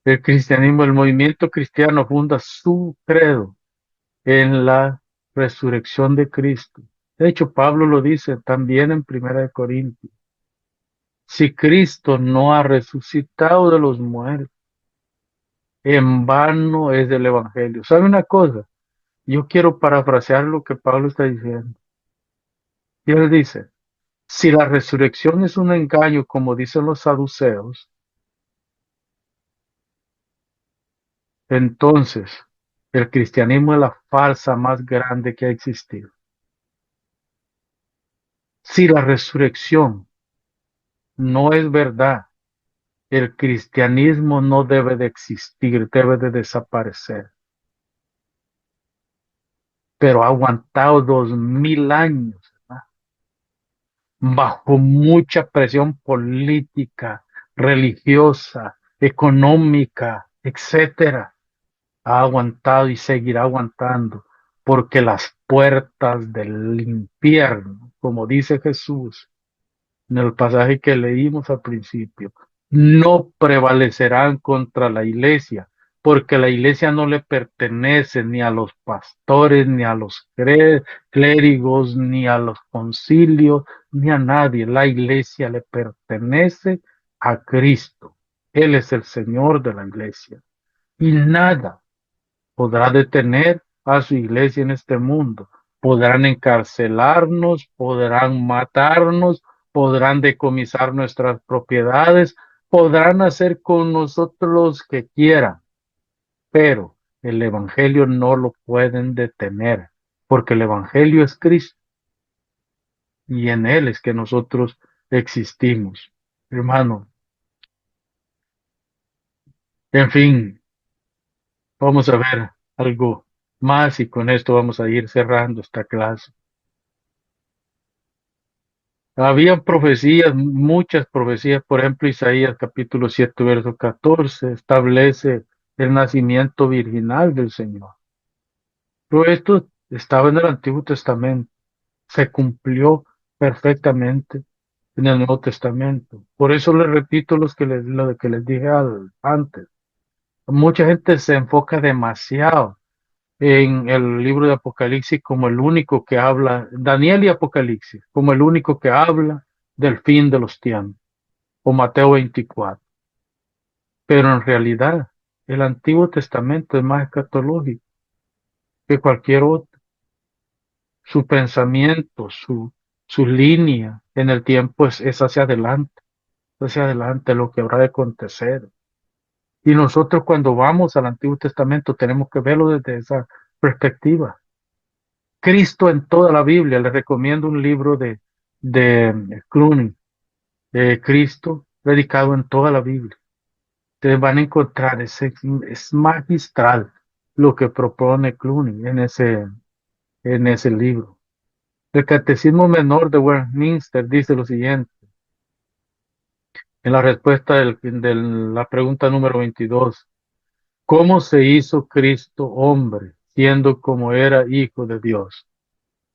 A: el cristianismo, el movimiento cristiano funda su credo en la resurrección de Cristo. De hecho, Pablo lo dice también en Primera de Corintios. Si Cristo no ha resucitado de los muertos, en vano es el Evangelio. ¿Sabe una cosa? Yo quiero parafrasear lo que Pablo está diciendo. Y él dice, si la resurrección es un engaño, como dicen los saduceos, entonces el cristianismo es la farsa más grande que ha existido. Si la resurrección no es verdad, el cristianismo no debe de existir, debe de desaparecer. Pero ha aguantado 2000 años, ¿verdad? Bajo mucha presión política, religiosa, económica, etcétera. Ha aguantado y seguirá aguantando, porque las puertas del infierno, como dice Jesús en el pasaje que leímos al principio, no prevalecerán contra la iglesia, porque la iglesia no le pertenece ni a los pastores, ni a los clérigos, ni a los concilios, ni a nadie. La iglesia le pertenece a Cristo. Él es el Señor de la iglesia. Y nada podrá detener a su iglesia en este mundo. Podrán encarcelarnos, podrán matarnos, podrán decomisar nuestras propiedades, podrán hacer con nosotros lo que quieran, pero el Evangelio no lo pueden detener, porque el Evangelio es Cristo y en Él es que nosotros existimos. Hermano, en fin, vamos a ver algo más y con esto vamos a ir cerrando esta clase. Había profecías, muchas profecías, por ejemplo, Isaías capítulo 7, verso 14, establece el nacimiento virginal del Señor. Pero esto estaba en el Antiguo Testamento, se cumplió perfectamente en el Nuevo Testamento. Por eso les repito lo que les dije antes. Mucha gente se enfoca demasiado en el libro de Apocalipsis como el único que habla, Daniel y Apocalipsis, como el único que habla del fin de los tiempos, o Mateo 24. Pero en realidad, el Antiguo Testamento es más escatológico que cualquier otro. Su pensamiento, su línea en el tiempo es hacia adelante lo que habrá de acontecer. Y nosotros cuando vamos al Antiguo Testamento tenemos que verlo desde esa perspectiva. Cristo en toda la Biblia. Les recomiendo un libro de Clooney, Cristo predicado en toda la Biblia. Ustedes van a encontrar, es magistral lo que propone Clooney en ese libro. El Catecismo Menor de Westminster dice lo siguiente, en la respuesta de la pregunta número 22. ¿Cómo se hizo Cristo hombre, siendo como era hijo de Dios?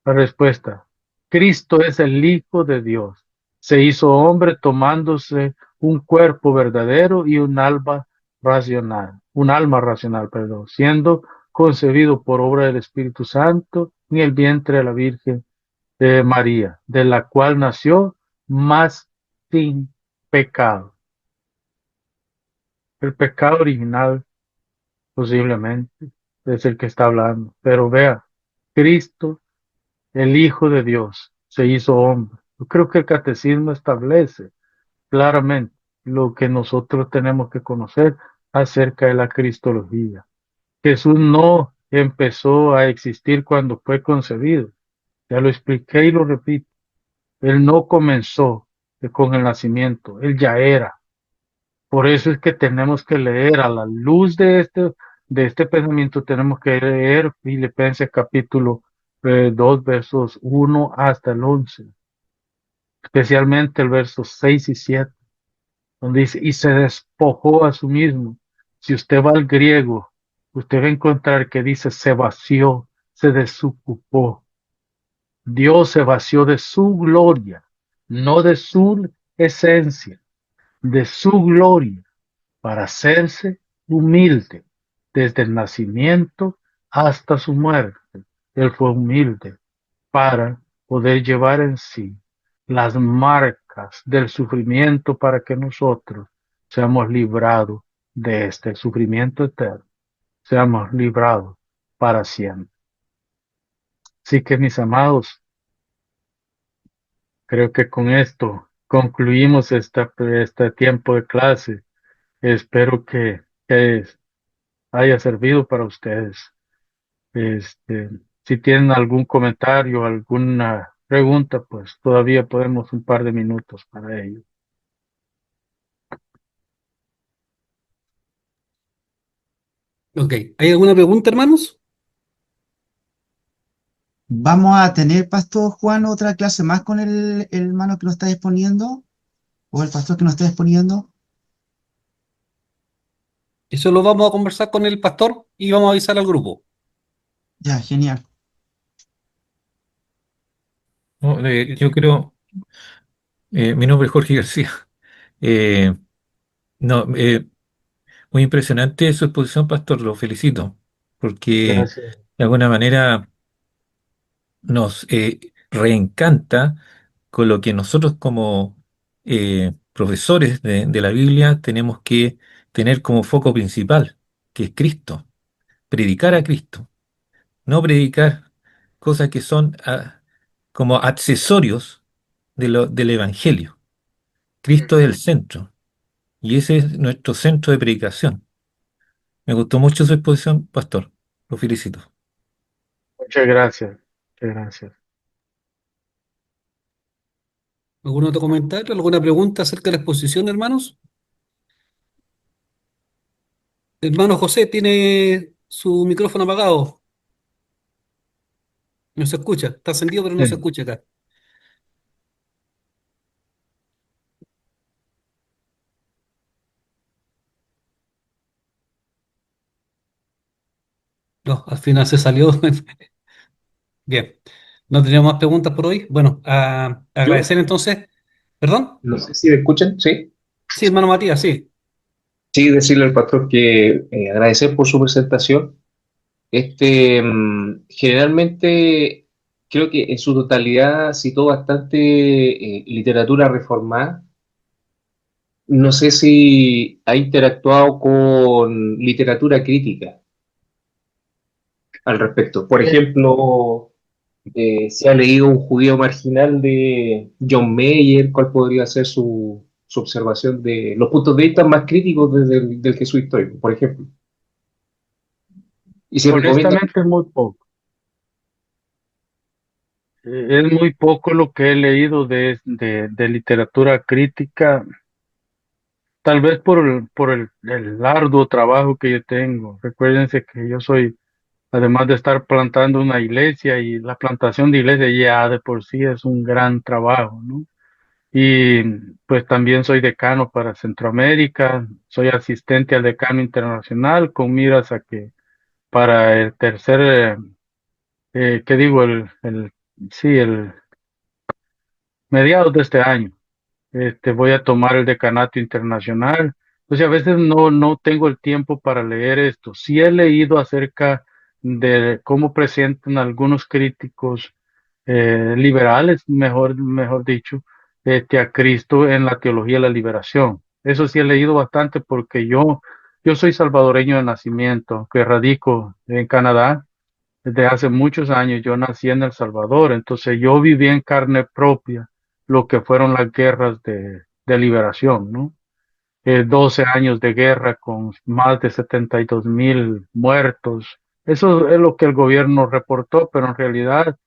A: La respuesta, Cristo es el Hijo de Dios. Se hizo hombre tomándose un cuerpo verdadero y un alma racional, perdón, siendo concebido por obra del Espíritu Santo en el vientre de la Virgen de María, de la cual nació más sin pecado. El pecado original posiblemente es el que está hablando, pero vea, Cristo, el Hijo de Dios, se hizo hombre. Yo creo que el catecismo establece claramente lo que nosotros tenemos que conocer acerca de la cristología. Jesús no empezó a existir cuando fue concebido. Ya lo expliqué y lo repito. Él no comenzó con el nacimiento, él ya era. Por eso es que tenemos que leer a la luz de este pensamiento, tenemos que leer Filipenses capítulo 2, versos 1 hasta el 11, especialmente el verso 6 y 7, donde dice, y se despojó a sí mismo. Si usted va al griego, usted va a encontrar que dice, se vació, se desocupó. Dios se vació de su gloria, no de su esencia, de su gloria para hacerse humilde desde el nacimiento hasta su muerte. Él fue humilde para poder llevar en sí las marcas del sufrimiento para que nosotros seamos librados de este sufrimiento eterno, seamos librados para siempre. Así que mis amados, creo que con esto concluimos este tiempo de clase. Espero que haya servido para ustedes. Este, si tienen algún comentario, alguna pregunta, pues todavía podemos un par de minutos para ello.
B: Ok. ¿Hay alguna pregunta, hermanos?
C: ¿Vamos a tener, Pastor Juan, otra clase más con el hermano que nos está exponiendo? ¿O el pastor que nos está exponiendo?
B: Eso lo vamos a conversar con el pastor y vamos a avisar al grupo.
C: Ya, genial.
D: No, yo creo, mi nombre es Jorge García. Eh, no, muy impresionante su exposición, pastor, lo felicito, porque
A: Gracias.
D: de alguna manera nos reencanta con lo que nosotros como profesores de la Biblia tenemos que tener como foco principal, que es Cristo, predicar a Cristo, no predicar cosas que son como accesorios del Evangelio. Cristo es el centro. Y ese es nuestro centro de predicación. Me gustó mucho su exposición, pastor. Lo felicito.
A: Muchas gracias. Muchas gracias.
B: ¿Algún otro comentario? ¿Alguna pregunta acerca de la exposición, hermanos? Hermano José tiene su micrófono apagado. No se escucha. Está encendido, pero no se
A: Sí.
B: escucha acá. No, al final se salió. Bien. No tenemos más preguntas por hoy. Bueno,
E: Yo
B: agradecer entonces. ¿Perdón?
E: no sé si me escuchan, ¿sí?
B: Sí, hermano Matías, sí.
E: Sí, decirle al pastor que agradecer por su presentación. Generalmente creo que en su totalidad citó bastante literatura reformada. No sé si ha interactuado con literatura crítica al respecto. Por ejemplo, si ha leído Un judío marginal de John Mayer, ¿cuál podría ser su observación de los puntos de vista más críticos del Jesús histórico, por ejemplo? Y si recomienda,
A: Honestamente es muy poco. Es muy poco lo que he leído de literatura crítica. tal vez el arduo trabajo que yo tengo. Recuérdense que yo soy, además de estar plantando una iglesia, y la plantación de iglesia ya de por sí es un gran trabajo, ¿no? Y pues también soy decano para Centroamérica, soy asistente al decano internacional con miras a que para el tercer, ¿qué digo? Sí, el mediados de este año, voy a tomar el decanato internacional. Entonces a veces no tengo el tiempo para leer esto. Sí he leído acerca de cómo presentan algunos críticos liberales, mejor dicho, a Cristo en la teología de la liberación. Eso sí he leído bastante porque yo soy salvadoreño de nacimiento, que radico en Canadá desde hace muchos años. Yo nací en El Salvador, entonces yo viví en carne propia lo que fueron las guerras de liberación, ¿no? 12 años de guerra con más de 72,000 muertos. Eso es lo que el gobierno reportó, pero en realidad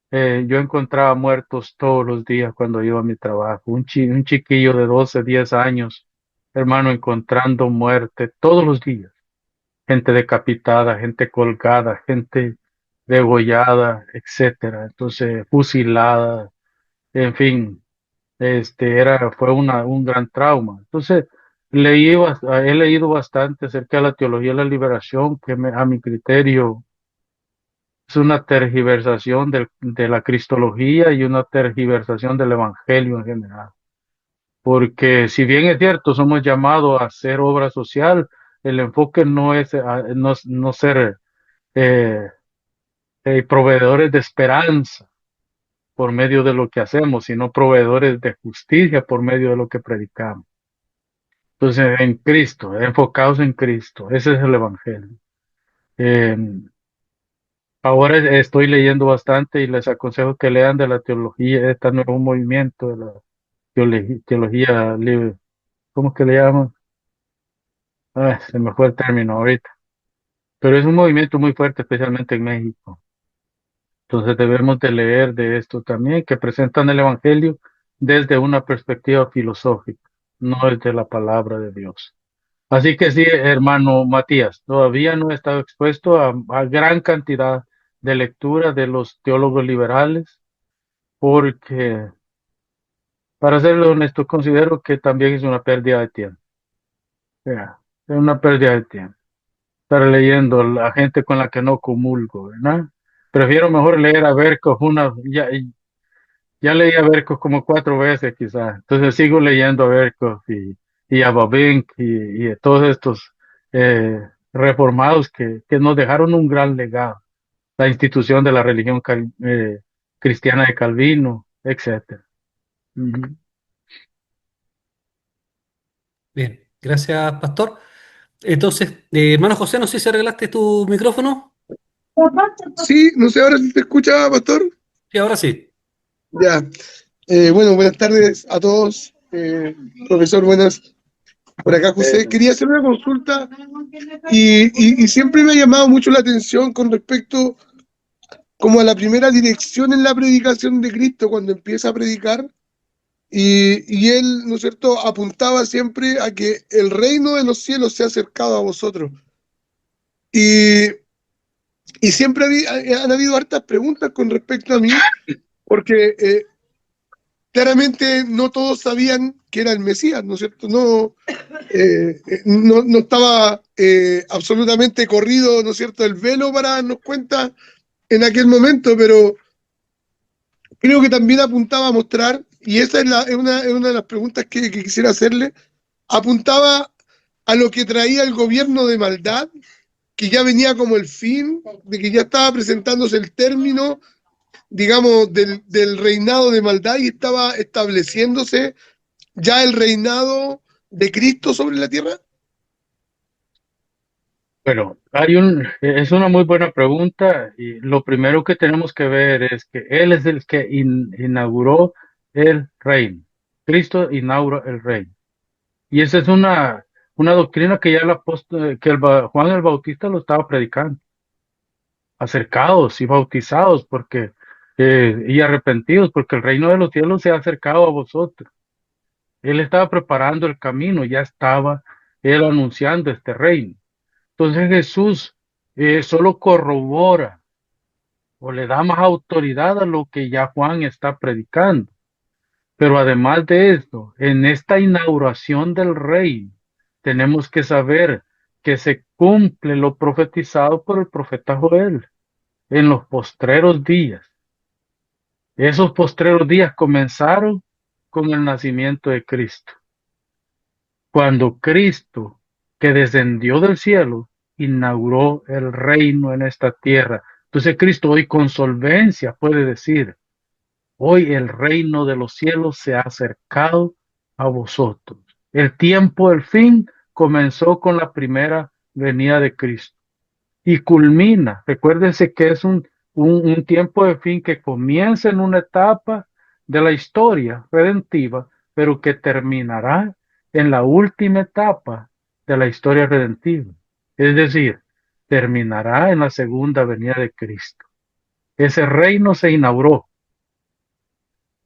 A: yo encontraba muertos todos los días cuando iba a mi trabajo. Un chiquillo de 12, 10 años, hermano, encontrando muerte todos los días. Gente decapitada, gente colgada, gente degollada, etcétera. Entonces, fusilada, en fin, fue un gran trauma. Entonces, he leído bastante acerca de la teología de la liberación, que a mi criterio es una tergiversación de la cristología y una tergiversación del evangelio en general. Porque si bien es cierto, somos llamados a hacer obra social, el enfoque no es no ser eh, proveedores de esperanza por medio de lo que hacemos, sino proveedores de justicia por medio de lo que predicamos. Entonces, en Cristo, enfocados en Cristo, ese es el Evangelio. Eh, Ahora estoy leyendo bastante y les aconsejo que lean de la teología, este nuevo movimiento de la teología libre. ¿Cómo es que le llaman? Se me fue el término ahorita. Pero es un movimiento muy fuerte, especialmente en México. Entonces debemos de leer de esto también, que presentan el Evangelio desde una perspectiva filosófica, no desde la palabra de Dios. Así que sí, hermano Matías, todavía no he estado expuesto a gran cantidad de lectura de los teólogos liberales, porque, para serlo honesto, considero que también es una pérdida de tiempo. Ya, es una pérdida de tiempo estar leyendo a la gente con la que no comulgo, ¿verdad? Prefiero mejor leer a Berkov ya leí a Berkov como 4 veces quizás, entonces sigo leyendo a Berkov y a Bavinck y a todos estos reformados que nos dejaron un gran legado, la institución de la religión cristiana de Calvino, etcétera. Ujú.
B: Bien, gracias, pastor. Entonces, hermano José, no sé si arreglaste tu micrófono.
F: Sí, no sé ahora si te escucha, pastor.
B: Sí, ahora sí.
F: Ya. Bueno, buenas tardes a todos. Profesor, buenas. Por acá, José. Quería hacer una consulta y siempre me ha llamado mucho la atención con respecto como a la primera dirección en la predicación de Cristo cuando empieza a predicar. Y él, ¿no es cierto?, apuntaba siempre a que el reino de los cielos se ha acercado a vosotros. Y, y siempre han habido hartas preguntas con respecto a mí, porque claramente no todos sabían que era el Mesías, ¿no es cierto? No estaba absolutamente corrido, ¿no es cierto?, el velo para darnos cuenta en aquel momento, pero creo que también apuntaba a mostrar, y esa es una de las preguntas que quisiera hacerle, apuntaba a lo que traía el gobierno de maldad, que ya venía como el fin, de que ya estaba presentándose el término, digamos, del reinado de maldad y estaba estableciéndose ya el reinado de Cristo sobre la tierra.
A: Bueno, es una muy buena pregunta, y lo primero que tenemos que ver es que Él es el que inauguró el reino. Cristo inaugura el reino. Y esa es una doctrina que ya Juan el Bautista lo estaba predicando. Acercados y bautizados y arrepentidos, porque el reino de los cielos se ha acercado a vosotros. Él estaba preparando el camino, ya estaba él anunciando este reino. Entonces Jesús solo corrobora o le da más autoridad a lo que ya Juan está predicando. Pero además de esto, en esta inauguración del reino, tenemos que saber que se cumple lo profetizado por el profeta Joel en los postreros días. Esos postreros días comenzaron con el nacimiento de Cristo. Cuando Cristo, que descendió del cielo, inauguró el reino en esta tierra. Entonces Cristo hoy con solvencia puede decir, hoy el reino de los cielos se ha acercado a vosotros. El tiempo del fin comenzó con la primera venida de Cristo y culmina. Recuérdense que es un tiempo de fin que comienza en una etapa de la historia redentiva, pero que terminará en la última etapa de la historia redentiva. Es decir, terminará en la segunda venida de Cristo. Ese reino se inauguró.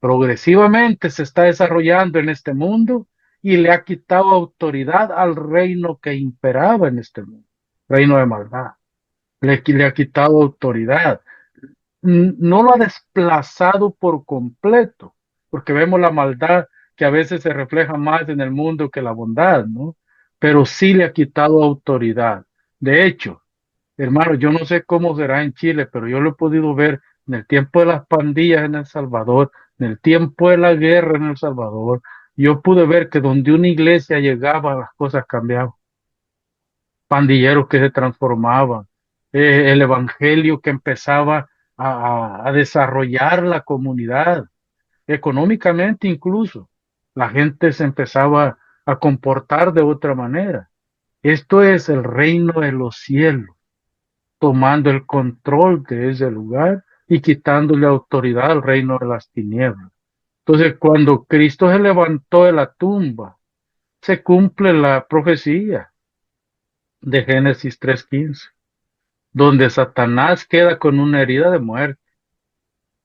A: Progresivamente se está desarrollando en este mundo y le ha quitado autoridad al reino que imperaba en este mundo, reino de maldad. Le ha quitado autoridad. No lo ha desplazado por completo, porque vemos la maldad que a veces se refleja más en el mundo que la bondad, ¿no? Pero sí le ha quitado autoridad. De hecho, hermano, yo no sé cómo será en Chile, pero yo lo he podido ver en el tiempo de las pandillas en El Salvador, en el tiempo de la guerra en El Salvador. Yo pude ver que donde una iglesia llegaba, las cosas cambiaban. Pandilleros que se transformaban, el evangelio que empezaba a desarrollar la comunidad, económicamente incluso. La gente se empezaba a comportar de otra manera. Esto es el reino de los cielos, tomando el control de ese lugar y quitándole autoridad al reino de las tinieblas. Entonces, cuando Cristo se levantó de la tumba, se cumple la profecía de Génesis 3:15, donde Satanás queda con una herida de muerte.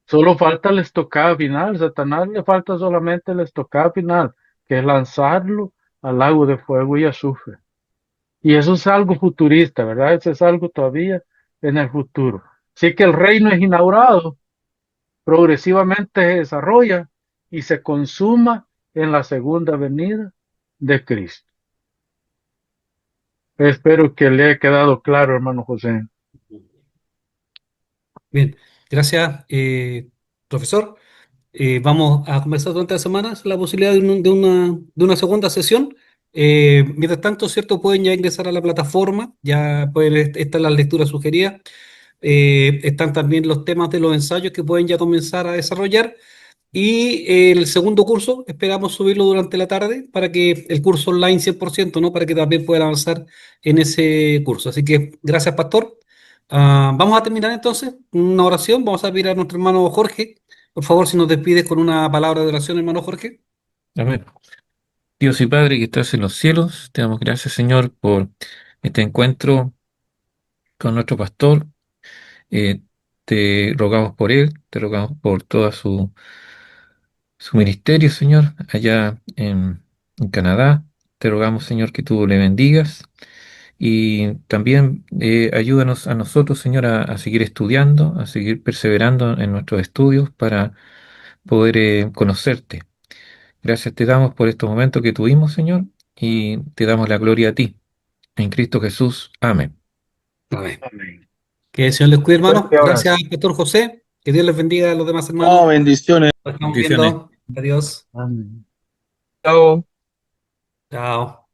A: Solo falta la estocada final. Satanás le falta solamente la estocada final, que es lanzarlo al lago de fuego y azufre. Y eso es algo futurista, ¿verdad? Eso es algo todavía en el futuro. Así que el reino es inaugurado, progresivamente se desarrolla y se consuma en la segunda venida de Cristo. Espero que le haya quedado claro, hermano José.
B: Bien, gracias, profesor. Vamos a conversar durante la semana sobre la posibilidad de una segunda sesión. Mientras tanto, ¿cierto? Pueden ya ingresar a la plataforma, ya pueden estar las lecturas sugeridas. Están también los temas de los ensayos que pueden ya comenzar a desarrollar. Y el segundo curso esperamos subirlo durante la tarde para que el curso online 100%, ¿no? Para que también puedan avanzar en ese curso. Así que gracias, pastor. Vamos a terminar entonces una oración. Vamos a pedir a nuestro hermano Jorge. Por favor, si nos despides con una palabra de oración, hermano Jorge.
D: Amén. Dios y Padre que estás en los cielos, te damos gracias, Señor, por este encuentro con nuestro pastor. Eh, Te rogamos por él, te rogamos por todo su ministerio, Señor, allá en Canadá. Te rogamos, Señor, que tú le bendigas y también ayúdanos a nosotros, Señor, a seguir estudiando, a seguir perseverando en nuestros estudios para poder conocerte. Gracias te damos por estos momentos que tuvimos, Señor, y te damos la gloria a ti. En Cristo Jesús. Amén.
B: Amén.
A: Amén.
B: Que el Señor les cuide, hermano.
A: Fuerte abrazo.
B: Gracias, pastor José. Que Dios les bendiga a los demás hermanos.
G: No, bendiciones.
B: Nos estamos
D: Bendiciones.
B: viendo. Adiós.
A: Amén.
G: Chao.
B: Chao.